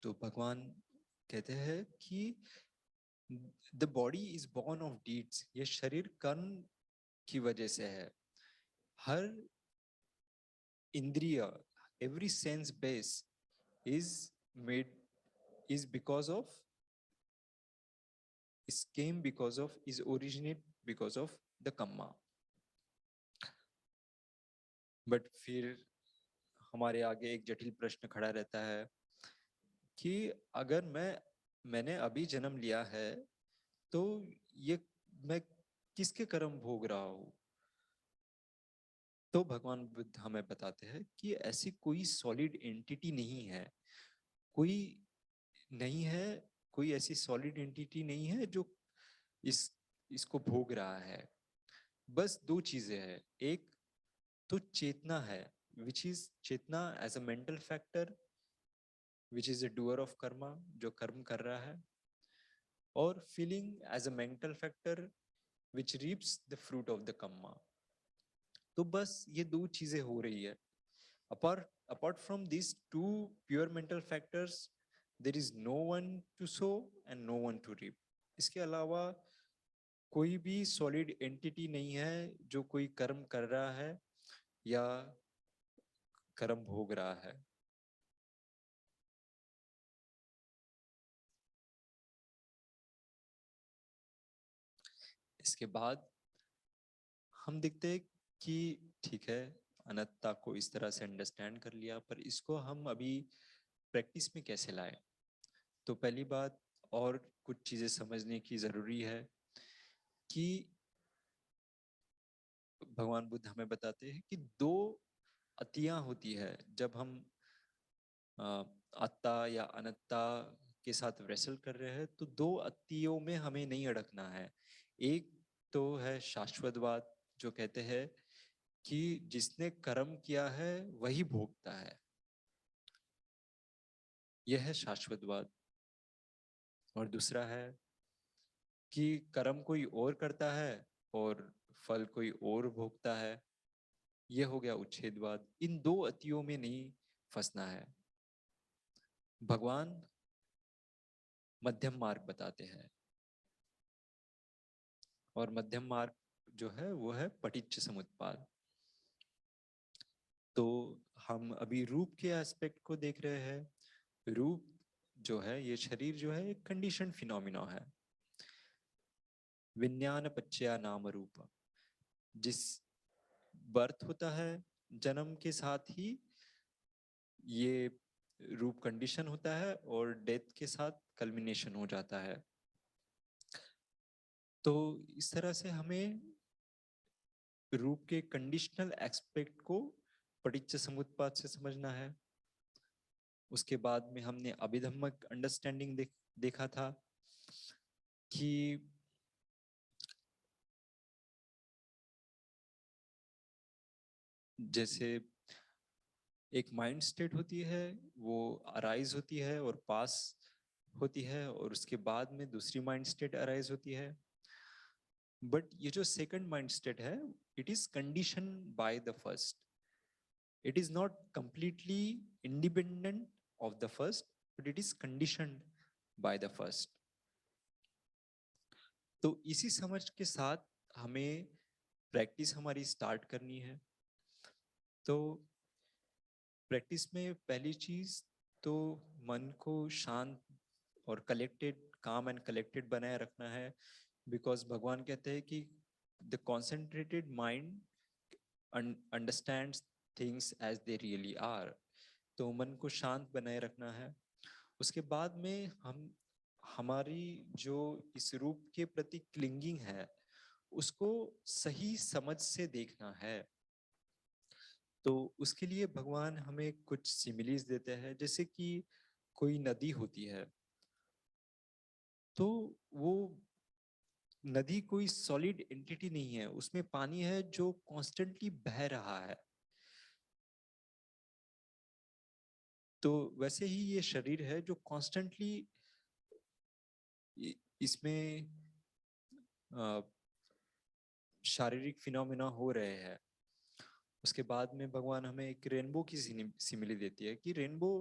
तो भगवान कहते हैं कि the body is born of deeds, ये शरीर कर्म की वजह से है। हर इंद्रिय, every sense base is made, is because of, is came because of, is originate because of the kamma। But फिर हमारे आगे एक जटिल प्रश्न खड़ा रहता है कि अगर मैं मैंने अभी जन्म लिया है, तो ये मैं किसके कर्म भोग रहा हूँ? तो भगवान बुद्ध हमें बताते हैं कि ऐसी कोई सॉलिड एंटिटी नहीं है, कोई नहीं है, कोई ऐसी सॉलिड एंटिटी नहीं है जो इस इसको भोग रहा है। बस दो चीजें हैं, एक तो चेतना है, विच इज चेतना as a mental factor which is a doer of karma, जो कर्म कर रहा है, और feeling as a mental factor which reaps the fruit of the karma. तो बस ये दो चीजें हो रही है। apart from these two pure mental factors, there is no one to sow and no one to reap. इसके अलावा कोई भी सॉलिड एंटिटी नहीं है जो कोई कर्म कर रहा है या कर्म भोग रहा है। इसके बाद हम देखते हैं कि ठीक है, अनात्ता को इस तरह से अंडरस्टैंड कर लिया, पर इसको हम अभी प्रैक्टिस में कैसे लाएं? तो पहली बात, और कुछ चीजें समझने की जरूरी है कि भगवान बुद्ध हमें बताते हैं कि दो अतियां होती है जब हम अत्ता या अनत्ता के साथ रेसल कर रहे हैं। तो दो अतियों में हमें नहीं अड़कना है। एक तो है शाश्वतवाद, जो कहते हैं कि जिसने कर्म किया है वही भोगता है, यह है शाश्वतवाद। और दूसरा है कि कर्म कोई और करता है और फल कोई और भोगता है, यह हो गया उच्छेदवाद। इन दो अतियों में नहीं फंसना है। भगवान मध्यम मार्ग बताते हैं, और मध्यम मार्ग जो है वो है पटिच्च समुत्पाद। तो हम अभी रूप के एस्पेक्ट को देख रहे हैं। रूप जो है, ये शरीर जो है, एक कंडीशन फिनोमिना है। विज्ञान पच्चया नाम रूप, जिस बर्थ होता है जन्म के साथ ही ये रूप कंडीशन होता है, और डेथ के साथ कल्मिनेशन हो जाता है। तो इस तरह से हमें रूप के कंडीशनल एस्पेक्ट को पटिच्च समुत्पाद से समझना है। उसके बाद में हमने अभिधम्मक अंडरस्टैंडिंग देखा था कि जैसे एक माइंड स्टेट होती है, वो अराइज होती है और पास होती है, और उसके बाद में दूसरी माइंड स्टेट अराइज होती है। बट ये जो सेकंड माइंड स्टेट है, it is condition by the first. It is not completely independent of the first, but it is conditioned by the first. तो इसी समझ के साथ हमें प्रैक्टिस हमारी स्टार्ट करनी है। तो प्रैक्टिस में पहली चीज तो मन को शांत और कलेक्टेड, काम एंड कलेक्टेड बनाए रखना है। बिकॉज भगवान कहते हैं कि the concentrated mind understands things as they really are. तो मन को शांत बनाए रखना है। उसके बाद में हम हमारी जो इस रूप के प्रति क्लिंगिंग है उसको सही समझ से देखना है। तो उसके लिए भगवान हमें कुछ सिमिलीज देते हैं, जैसे कि कोई नदी होती है, तो वो नदी कोई सॉलिड एंटिटी नहीं है, उसमें पानी है जो कॉन्स्टेंटली बह रहा है। तो वैसे ही ये शरीर है जो कॉन्स्टेंटली इसमें शारीरिक फिनोमिना हो रहे हैं। उसके बाद में भगवान हमें एक रेनबो की सिमिली देती है कि रेनबो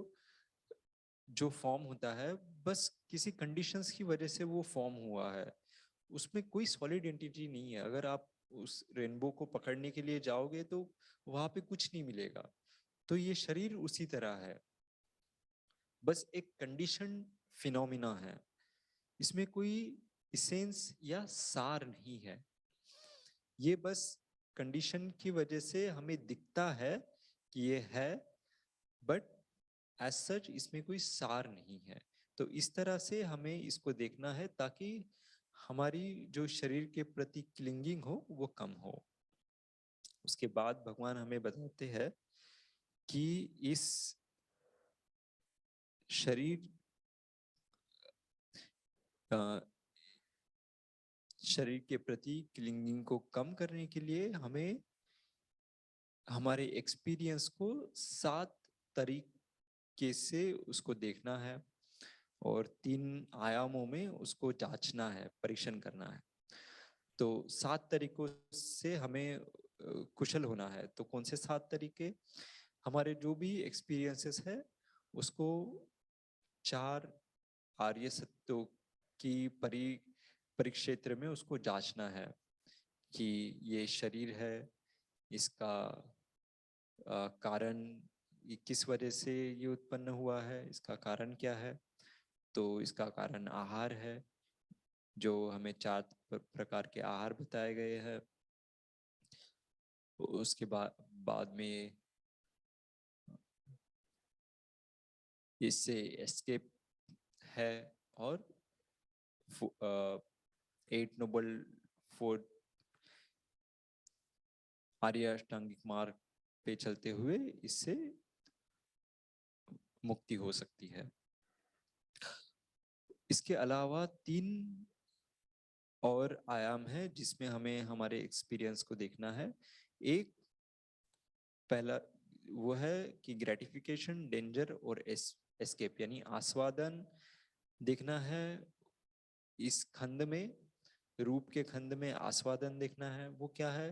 जो फॉर्म होता है बस किसी कंडीशंस की वजह से वो फॉर्म हुआ है, उसमें कोई सॉलिड एंटिटी नहीं है। अगर आप उस रेनबो को पकड़ने के लिए जाओगे तो वहां पे कुछ नहीं मिलेगा। तो ये शरीर उसी तरह है, बस एक कंडीशन फिनोमिना है, इसमें कोई इसेंस या सार नहीं है। ये बस कंडीशन की वजह से हमें दिखता है कि ये है, बट एज सच इसमें कोई सार नहीं है। तो इस तरह से हमें इसको देखना है ताकि हमारी जो शरीर के प्रति क्लिंगिंग हो वो कम हो। उसके बाद भगवान हमें बताते हैं कि इस शरीर शरीर के प्रति क्लिंगिंग को कम करने के लिए हमें हमारे एक्सपीरियंस को 7 तरीके से उसको देखना है और 3 आयामों में उसको जांचना है, परीक्षण करना है। तो 7 तरीकों से हमें कुशल होना है। तो कौन से 7 तरीके? हमारे जो भी एक्सपीरियंसेस है उसको 4 आर्य सत्यों की परिक्षेत्र में उसको जांचना है कि ये शरीर है, इसका कारण ये किस वजह से ये उत्पन्न हुआ है, इसका कारण क्या है। तो इसका कारण आहार है, जो हमें 4 प्रकार के आहार बताए गए हैं। उसके बाद में इससे एस्केप है और 8 नोबल 4 आर्य अष्टांगिक मार्ग पे चलते हुए इससे मुक्ति हो सकती है। इसके अलावा 3 और आयाम है जिसमें हमें हमारे एक्सपीरियंस को देखना है। एक पहला वो है कि ग्रेटिफिकेशन, डेंजर और एस्केप, यानी आस्वादन देखना है। इस खंड में, रूप के खंड में आस्वादन देखना है। वो क्या है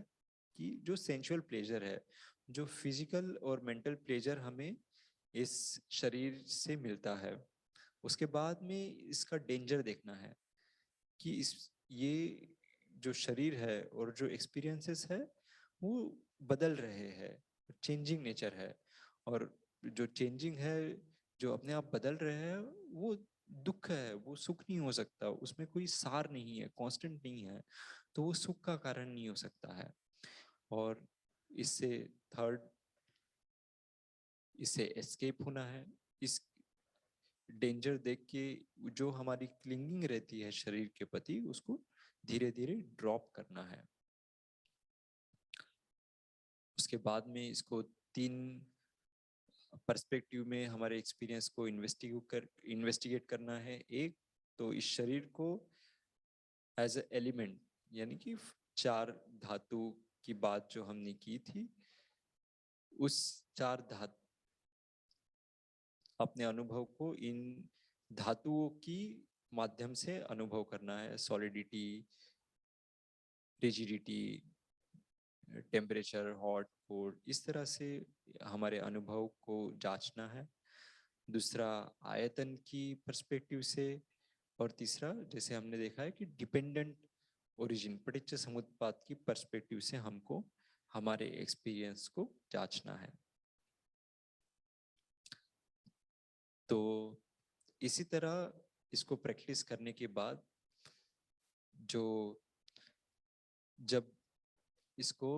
कि जो सेंसुअल प्लेजर है, जो फिजिकल और मेंटल प्लेजर हमें इस शरीर से मिलता है। उसके बाद में इसका डेंजर देखना है कि ये जो शरीर है और जो एक्सपीरियंसेस है वो बदल रहे हैं, चेंजिंग नेचर है। और जो चेंजिंग है, जो अपने आप बदल रहे हैं, वो दुख है, वो सुख नहीं हो सकता। उसमें कोई सार नहीं है, कांस्टेंट नहीं है, तो वो सुख का कारण नहीं हो सकता है। और इससे थर्ड, इससे एस्केप होना है। इस डेंजर देख के जो हमारी क्लिंगिंग रहती है शरीर के प्रति, उसको धीरे धीरे ड्रॉप करना है। उसके बाद में इसको 3 पर्सपेक्टिव में हमारे एक्सपीरियंस को इन्वेस्टिगेट करना है। एक तो इस शरीर को एज ए एलिमेंट, यानी कि 4 धातु की बात जो हमने की थी, उस 4 धातु अपने अनुभव को इन धातुओं की माध्यम से अनुभव करना है। Solidity, rigidity, temperature, hot, cold, इस तरह से हमारे अनुभव को जांचना है। दूसरा आयतन की पर्सपेक्टिव से, और तीसरा जैसे हमने देखा है कि डिपेंडेंट ओरिजिन, पटिच्च समुत्पाद की पर्सपेक्टिव से हमको हमारे एक्सपीरियंस को जांचना है। तो इसी तरह इसको प्रैक्टिस करने के बाद, जो जब इसको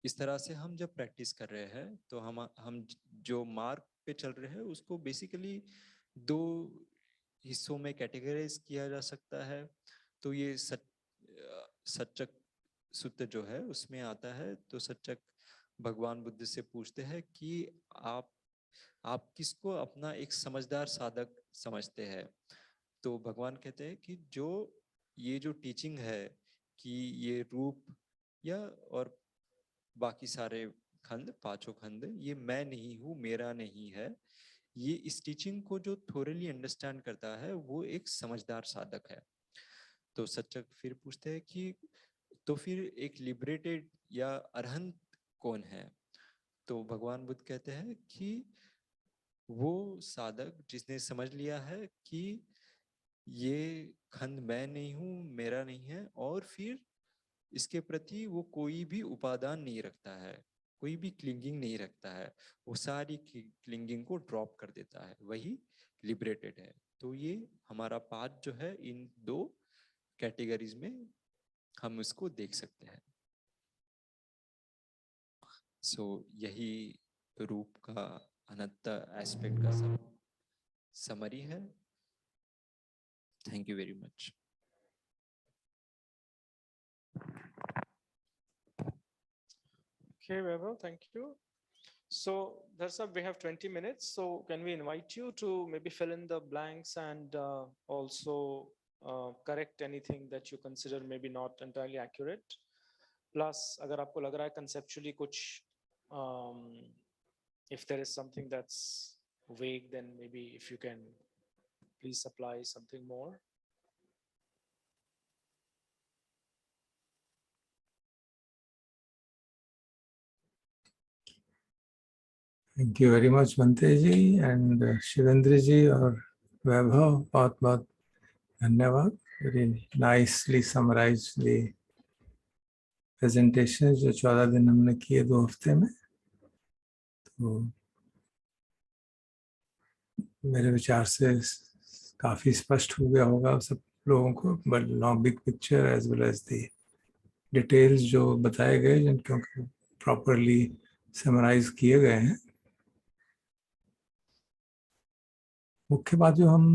इस तरह से हम जब प्रैक्टिस कर रहे हैं तो हम जो मार्ग पे चल रहे हैं उसको बेसिकली 2 हिस्सों में कैटेगराइज किया जा सकता है। तो ये सच्चक सूत्र जो है उसमें आता है। तो सच्चक भगवान बुद्ध से पूछते हैं कि आप किसको अपना एक समझदार साधक समझते हैं। तो भगवान कहते हैं कि ये जो टीचिंग है कि ये रूप या और बाकी सारे खंड, 5 खंड, ये मैं नहीं हूँ, मेरा नहीं है, ये इस टीचिंग को जो थोरली अंडरस्टैंड करता है वो एक समझदार साधक है। तो सच्चक फिर पूछते हैं कि तो फिर एक लिबरेटेड या अरहंत कौन है। तो भगवान बुद्ध कहते हैं कि वो साधक जिसने समझ लिया है कि ये खंड मैं नहीं हूँ, मेरा नहीं है, और फिर इसके प्रति वो कोई भी उपादान नहीं रखता है, कोई भी क्लिंगिंग नहीं रखता है, वो सारी क्लिंगिंग को ड्रॉप कर देता है, वही लिबरेटेड है। तो ये हमारा पाथ जो है इन 2 कैटेगरीज में हम इसको देख सकते हैं। सो यही रूप का अनंत एस्पेक्ट का सब समरी है। Thank you very much. Okay, Vaibhav, thank you. So Darsab, we have 20 minutes. So can we invite you to maybe fill in the blanks and also correct anything that you consider maybe not entirely accurate? Plus, अगर आपको लग रहा है conceptually कुछ, if there is something that's vague, then maybe if you can please supply something more. Thank you very much बनते जी एंड शिवेंद्र जी और वैभव, बहुत बहुत धन्यवाद। Very nicely summarise the presentation जो 14 दिन हमने किए 2 हफ्ते में। तो मेरे विचार से काफ़ी स्पष्ट हो गया होगा सब लोगों को, but long big picture as well as the details जो बताए गए, जिनको प्रॉपरली समराइज किए गए हैं। मुख्य बात जो हम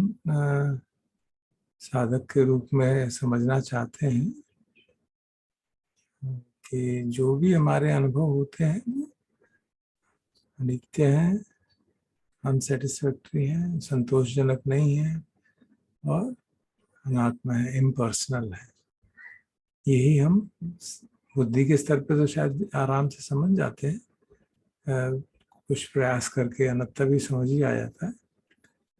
साधक के रूप में समझना चाहते हैं कि जो भी हमारे अनुभव होते हैं वो अनित्य हैं, अनसेटिस्फैक्टरी हैं, संतोषजनक नहीं है और अनात्मा है, इम्पर्सनल है। यही हम बुद्धि के स्तर पे तो शायद आराम से समझ जाते हैं, कुछ प्रयास करके अनंता भी समझ ही आ जाता है,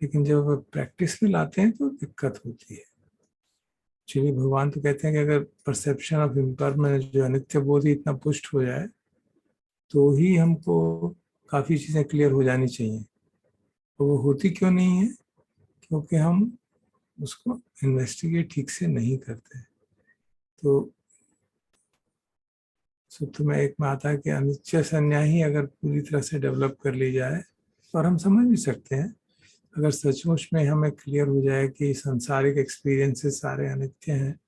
लेकिन जब प्रैक्टिस में लाते हैं तो दिक्कत होती है। एक्चुअली भगवान तो कहते हैं कि अगर परसेप्शन ऑफ इम्परमेंस जो अनित्य बोध ही इतना पुष्ट हो जाए तो ही हमको काफ़ी चीज़ें क्लियर हो जानी चाहिए। तो वो होती क्यों नहीं है? क्योंकि हम उसको इन्वेस्टिगेट ठीक से नहीं करते। तो सूत्र में एक में आता है कि अनिश्चय संज्ञा ही अगर पूरी तरह से डेवलप कर ली जाए, और हम समझ भी सकते हैं, अगर सचमुच में हमें क्लियर हो जाए कि सांसारिक एक्सपीरियंसेस सारे अनित्य हैं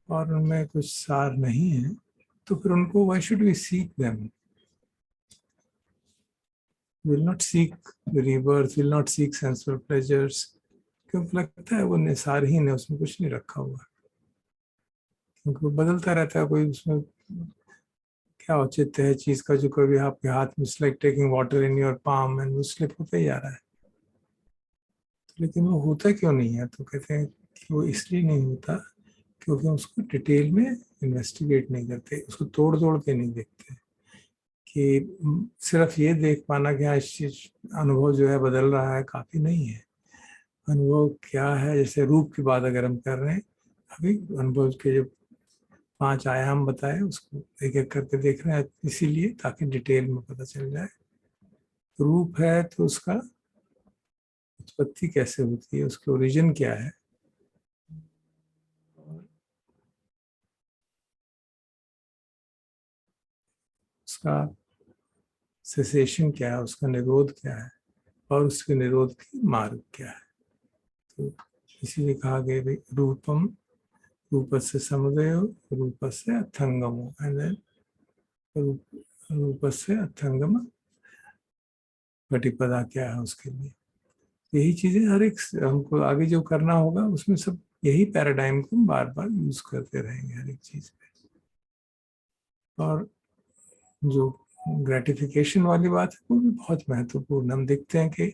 और उनमें कुछ सार नहीं है, तो फिर उनको why should we seek them? Will not seek rebirth, will not seek sensual pleasures, क्योंकि लगता है वो सारहीन है, उसमें कुछ नहीं रखा हुआ, क्योंकि वो बदलता रहता है। कोई उसमें क्या औचित्य है चीज का जो कभी आपके हाथ में, like taking water in your palm and वो स्लिप होता ही जा रहा है। लेकिन वो होता क्यों नहीं है? तो कहते हैं कि वो इसलिए नहीं होता क्योंकि उसको डिटेल में इन्वेस्टिगेट नहीं करते, उसको तोड़ तोड़ के नहीं देखते। कि सिर्फ ये देख पाना कि हाँ इस चीज अनुभव जो है बदल रहा है काफी नहीं है। अनुभव क्या है, जैसे रूप की बात अगर हम कर रहे हैं, अभी अनुभव के जो 5 आयाम बताए उसको एक एक करके देख रहे हैं, इसीलिए ताकि डिटेल में पता चल जाए। रूप है तो उसका उत्पत्ति कैसे होती है, उसकी ओरिजिन क्या है, उसका सेसेशन क्या है, उसका निरोध क्या है, और उसके निरोध की मार्ग क्या है। तो इसीलिए कहा गया भाई रूपम रूपस्य समुदयो रूपस्य अथंगमो, एंड देन रूपस्य अथंगम प्रतिपदा क्या है उसके लिए। यही चीजें हर एक हमको आगे जो करना होगा उसमें सब यही पैराडाइम को बार बार यूज करते रहेंगे हर एक चीज पे। और जो ग्रेटिफिकेशन वाली बात है वो भी बहुत महत्वपूर्ण। हम देखते हैं कि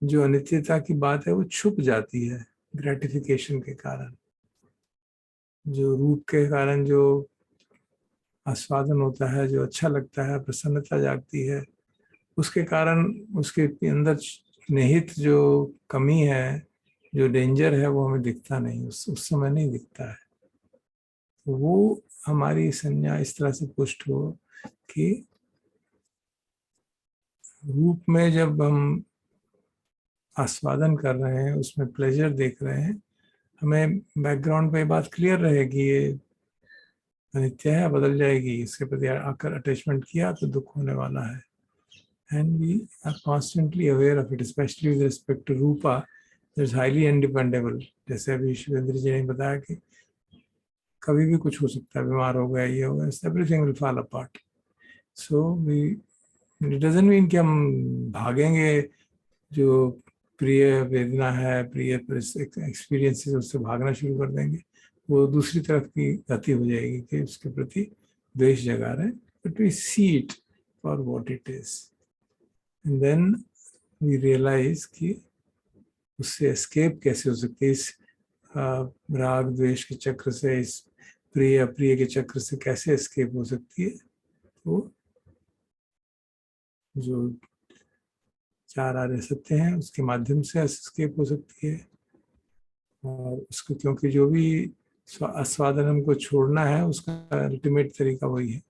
जो अनित्यता की बात है वो छुप जाती है ग्रेटिफिकेशन के कारण। जो रूप के कारण जो आस्वादन होता है, जो अच्छा लगता है, प्रसन्नता जागती है, उसके कारण उसके अंदर निहित जो कमी है, जो डेंजर है, वो हमें दिखता नहीं, उस समय नहीं दिखता है। तो वो हमारी संज्ञा इस तरह से पुष्ट हो कि रूप में जब हम आस्वादन कर रहे हैं, उसमें प्लेजर देख रहे हैं, हमें बैकग्राउंड पे बात क्लियर रहेगी, ये अनित्य है, बदल जाएगी, इसके प्रति आकर अटैचमेंट किया तो दुख होने वाला है। And we are constantly aware of it, specially with respect to रूपा दैट इज हाईली इंडिपेंडेबल। जैसे अभी शिवेंद्र जी ने बताया कि कभी भी कुछ हो सकता है, बीमार हो गया, ये हो गया, everything will fall apart. So we, it doesn't mean कि हम भागेंगे जो प्रिय वेदना है, प्रिय एक्सपीरियंसेस, उससे भागना शुरू कर देंगे, वो दूसरी तरफ की गति हो जाएगी कि उसके प्रति द्वेष जगा रहे हैं. But we see it for what it is, and then we realise कि उससे एस्केप कैसे हो सकती है, इस राग द्वेष के चक्र से, इस प्रिय अप्रिय के चक्र से कैसे एस्केप हो सकती है. तो जो चार आर्य सत्य हैं उसके माध्यम से एस्केप हो सकती है. और उसको, क्योंकि जो भी आस्वादन हमको छोड़ना है उसका अल्टीमेट तरीका वही है,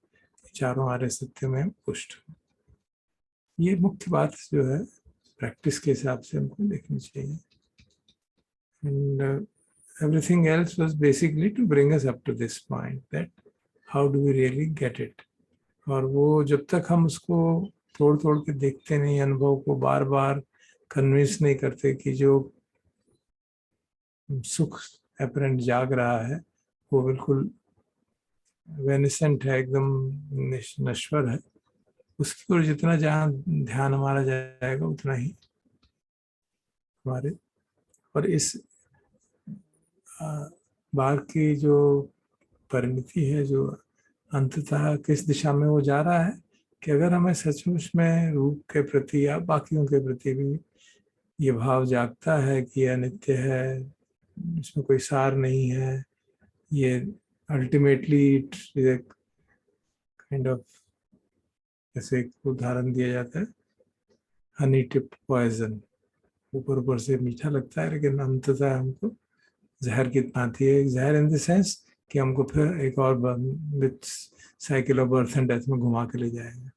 चारों आर्य सत्य में पुष्ट. ये मुख्य बात जो है प्रैक्टिस के हिसाब से हमको देखनी चाहिए. And everything else was basically to bring us up to this point, that how do we really get it. और वो जब तक हम उसको तोड़ तोड़ के देखते नहीं, अनुभव को बार बार कन्विंस नहीं करते कि जो सुख अपरेंट जाग रहा है वो बिल्कुल वेनिसेंट है, एकदम नश्वर है, उसकी ओर जितना जहाँ ध्यान हमारा जाएगा उतना ही हमारे, और इस बार की जो परिणति है, जो अंततः किस दिशा में वो जा रहा है, कि अगर हमें सचमुच में रूप के प्रति या बाकियों के प्रति भी ये भाव जागता है कि यह अनित्य है, इसमें कोई सार नहीं है, ये अल्टीमेटली एक काइंड ऑफ, जैसे एक उदाहरण दिया जाता है, हनी टिप्ड पॉइजन, ऊपर ऊपर से मीठा लगता है लेकिन अंततः हमको जहर की भांति है. जहर इन द सेंस कि हमको फिर एक और cycle of birth and death में घुमा के ले जाएगा.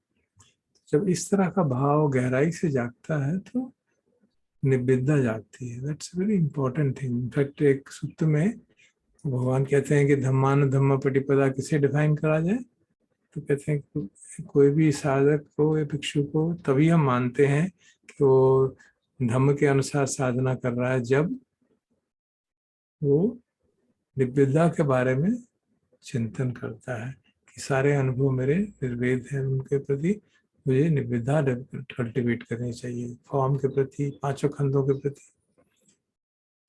जब इस तरह का भाव गहराई से जागता है तो निबिद्धा जागती है. That's very important thing. In fact एक सूत्र में भगवान कहते हैं कि धम्मान धम्म पटिपदा किसे डिफाइन करा जाए, तो कहते हैं कि कोई भी साधक को या भिक्षु को तभी हम मानते हैं कि वो धम्म के अनुसार साधना कर रहा है जब वो निबिद्धा के बारे में चिंतन करता है कि सारे अनुभव मेरे निर्वेद हैं, उनके प्रति मुझे निबिद्धा कल्टिवेट करनी चाहिए, फॉर्म के प्रति, पांचों खंडों के प्रति.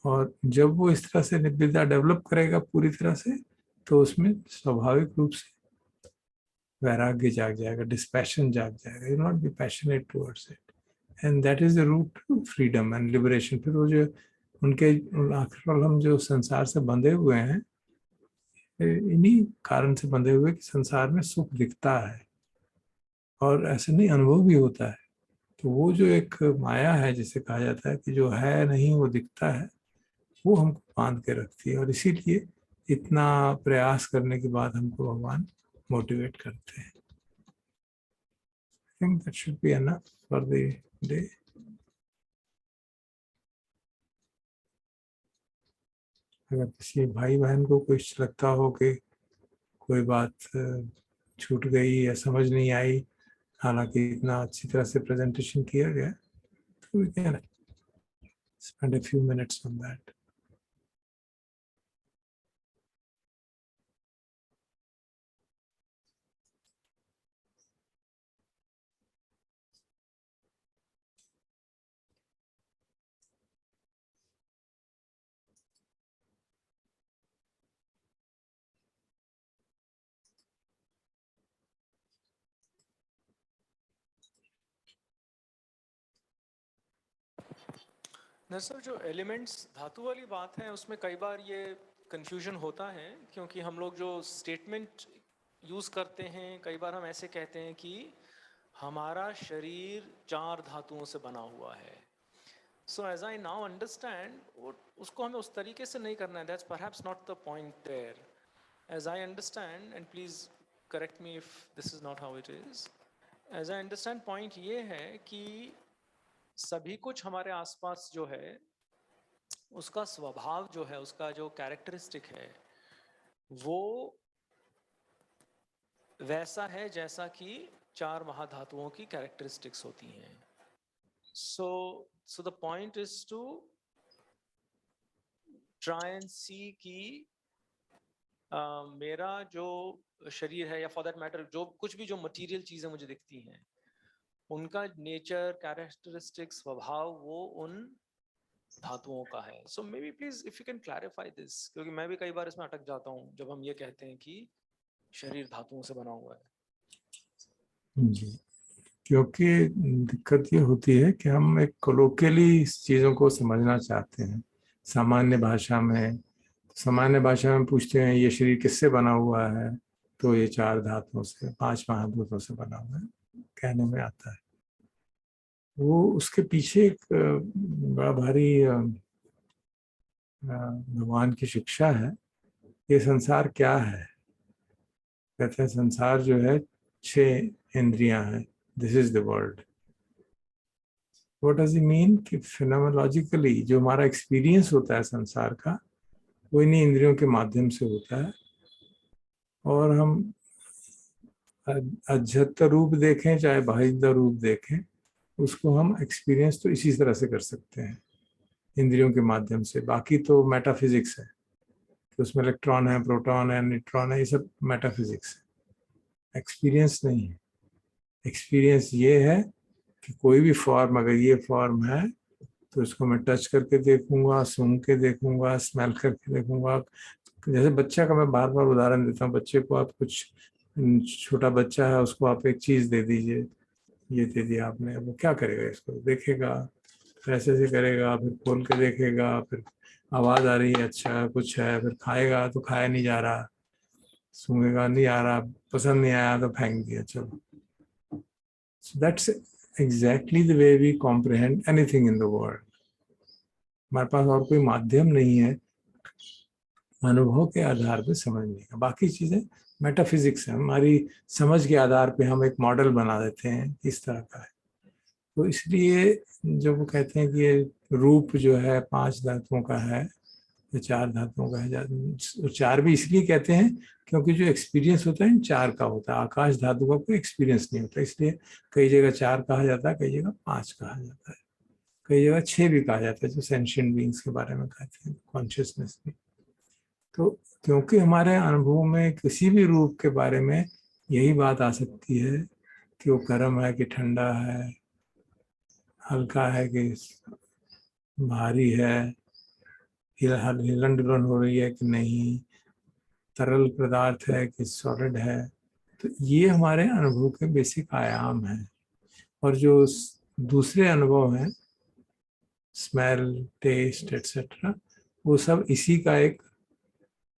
और जब वो इस तरह से निबिद्धा डेवलप करेगा पूरी तरह से, तो उसमें स्वाभाविक रूप से वैराग्य जाग जाएगा, डिस्पैशन जाग जाएगा. You not be passionate towards it, and that is the route to freedom and liberation. फिर वो जो उनके आखिर हम जो संसार से बंधे हुए हैं, इन्हीं कारण से बंधे हुए कि संसार में सुख दिखता है और ऐसे नहीं अनुभव भी होता है. तो वो जो एक माया है जिसे कहा जाता है कि जो है नहीं वो दिखता है, वो हमको बांध के रखती है. और इसीलिए इतना प्रयास करने के बाद हमको भगवान मोटिवेट करते हैं. I think that should be enough for the day. अगर किसी भाई बहन को कुछ लगता हो कि कोई बात छूट गई या समझ नहीं आई, हालांकि इतना अच्छी तरह से प्रेजेंटेशन किया गया, तो we can spend a few minutes on that. Sir, जो एलिमेंट्स धातु वाली बात है उसमें कई बार ये कंफ्यूजन होता है, क्योंकि हम लोग जो स्टेटमेंट यूज करते हैं कई बार हम ऐसे कहते हैं कि हमारा शरीर 4 धातुओं से बना हुआ है. So as I now understand, उसको हमें उस तरीके से नहीं करना है. That's perhaps not the point there. As I understand, and please correct me if this is not how it is, as I understand point ये है कि सभी कुछ हमारे आसपास जो है उसका स्वभाव जो है, उसका जो कैरेक्टरिस्टिक है, वो वैसा है जैसा कि 4 महाधातुओं की कैरेक्टरिस्टिक्स होती हैं. So the point is to try and see कि मेरा जो शरीर है, या फॉर दैट मैटर जो कुछ भी जो मटेरियल चीजें मुझे दिखती हैं, उनका नेचर, कैरेक्टरिस्टिक्स, स्वभाव, वो उन धातुओं का है. So maybe please if you can clarify this, क्योंकि मैं भी कई बार इसमें अटक जाता हूँ जब हम ये कहते हैं कि शरीर धातुओं से बना हुआ है. जी, क्योंकि दिक्कत ये होती है कि हम एक कोलोकियली इस चीज़ों को समझना चाहते हैं सामान्य भाषा में. सामान्य भाषा में पूछते हैं ये शरीर किससे बना हुआ है, तो ये 4 धातुओं से, 5 महाभूतों से बना हुआ है कहने में आता है. वो उसके पीछे एक बड़ा भारी भगवान की शिक्षा है. ये संसार क्या है? कहते हैं संसार जो है 6 इंद्रियां हैं. This is the world. What does it mean कि फिनोमेनोलॉजिकली जो हमारा एक्सपीरियंस होता है संसार का, वो इन्हीं इंद्रियों के माध्यम से होता है. और हम अध्यत्त रूप देखें चाहे बाह्य रूप देखें, उसको हम एक्सपीरियंस तो इसी तरह से कर सकते हैं इंद्रियों के माध्यम से. बाकी तो मेटाफिजिक्स है कि उसमें इलेक्ट्रॉन है, प्रोटॉन है, न्यूट्रॉन है, ये सब मेटाफिजिक्स है, एक्सपीरियंस नहीं है. एक्सपीरियंस ये है कि कोई भी फॉर्म, अगर ये फॉर्म है तो इसको मैं टच करके देखूंगा, सूंघ के देखूंगा, स्मेल करके देखूंगा. जैसे बच्चा का मैं बार बार उदाहरण देता हूँ. बच्चे को आप कुछ, छोटा बच्चा है उसको आप एक चीज़ दे दीजिए, ये दे दिया आपने, वो क्या करेगा? इसको देखेगा, फिर ऐसे ऐसे करेगा, फिर खोल के देखेगा, फिर आवाज़ आ रही है, अच्छा कुछ है, फिर खाएगा तो खाया नहीं जा रहा, सूंघेगा नहीं आ रहा, पसंद नहीं आया तो फेंक दिया, चलो. So that's exactly the way we comprehend anything in the world. हमारे पास और कोई माध्यम नहीं है अनुभव के आधार पे समझने का. बाकी चीजें मेटाफिजिक्स है. हमारी समझ के आधार पे हम एक मॉडल बना देते हैं इस तरह का है. तो इसलिए जो वो कहते हैं कि ये रूप जो है 5 धातुओं का है या 4 धातुओं का है. 4 भी इसलिए कहते हैं क्योंकि जो एक्सपीरियंस होता है इन 4 का होता है. आकाश धातु का कोई एक्सपीरियंस नहीं होता, इसलिए कई जगह 4 कहा जाता है, कई जगह 5 कहा जाता है, कई जगह 6 भी कहा जाता है, जो सेंशियंट बीइंग्स के बारे में कहते हैं, कॉन्शियसनेस में. तो क्योंकि हमारे अनुभव में किसी भी रूप के बारे में यही बात आ सकती है कि वो गर्म है कि ठंडा है, हल्का है कि भारी है, हिलन डुलन हो रही है कि नहीं, तरल पदार्थ है कि सॉलिड है. तो ये हमारे अनुभव के बेसिक आयाम हैं. और जो दूसरे अनुभव हैं, स्मेल, टेस्ट एटसेट्रा, वो सब इसी का एक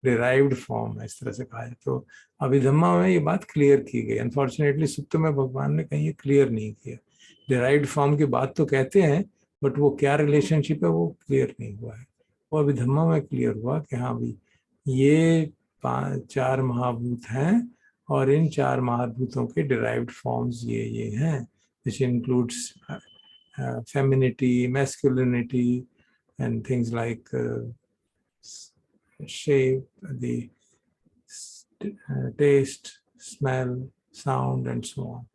डिराइव्ड फॉर्म है, इस तरह से कहा जाए. तो अभिधम्मा में ये बात क्लियर की गई. अनफॉर्चुनेटली सुप्त में भगवान ने कहीं ये क्लियर नहीं किया. डिराइव्ड फॉर्म की बात तो कहते हैं, बट वो क्या रिलेशनशिप है वो क्लियर नहीं हुआ है. वो अभिधम्मा में क्लियर हुआ कि हाँ भाई ये 4 महाभूत हैं और इन 4 महाभूतों के डिराइव्ड फॉर्म्स ये हैं, which includes femininity, masculinity and things like shape, the taste, smell, sound and so on.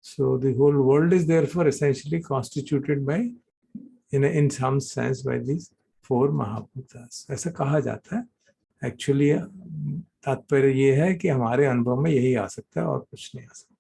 So the whole world is therefore essentially constituted by, in some sense, by these 4 महाभूतास. ऐसा कहा जाता है. एक्चुअली तात्पर्य ये है कि हमारे अनुभव में यही आ सकता है और कुछ नहीं आ सकता.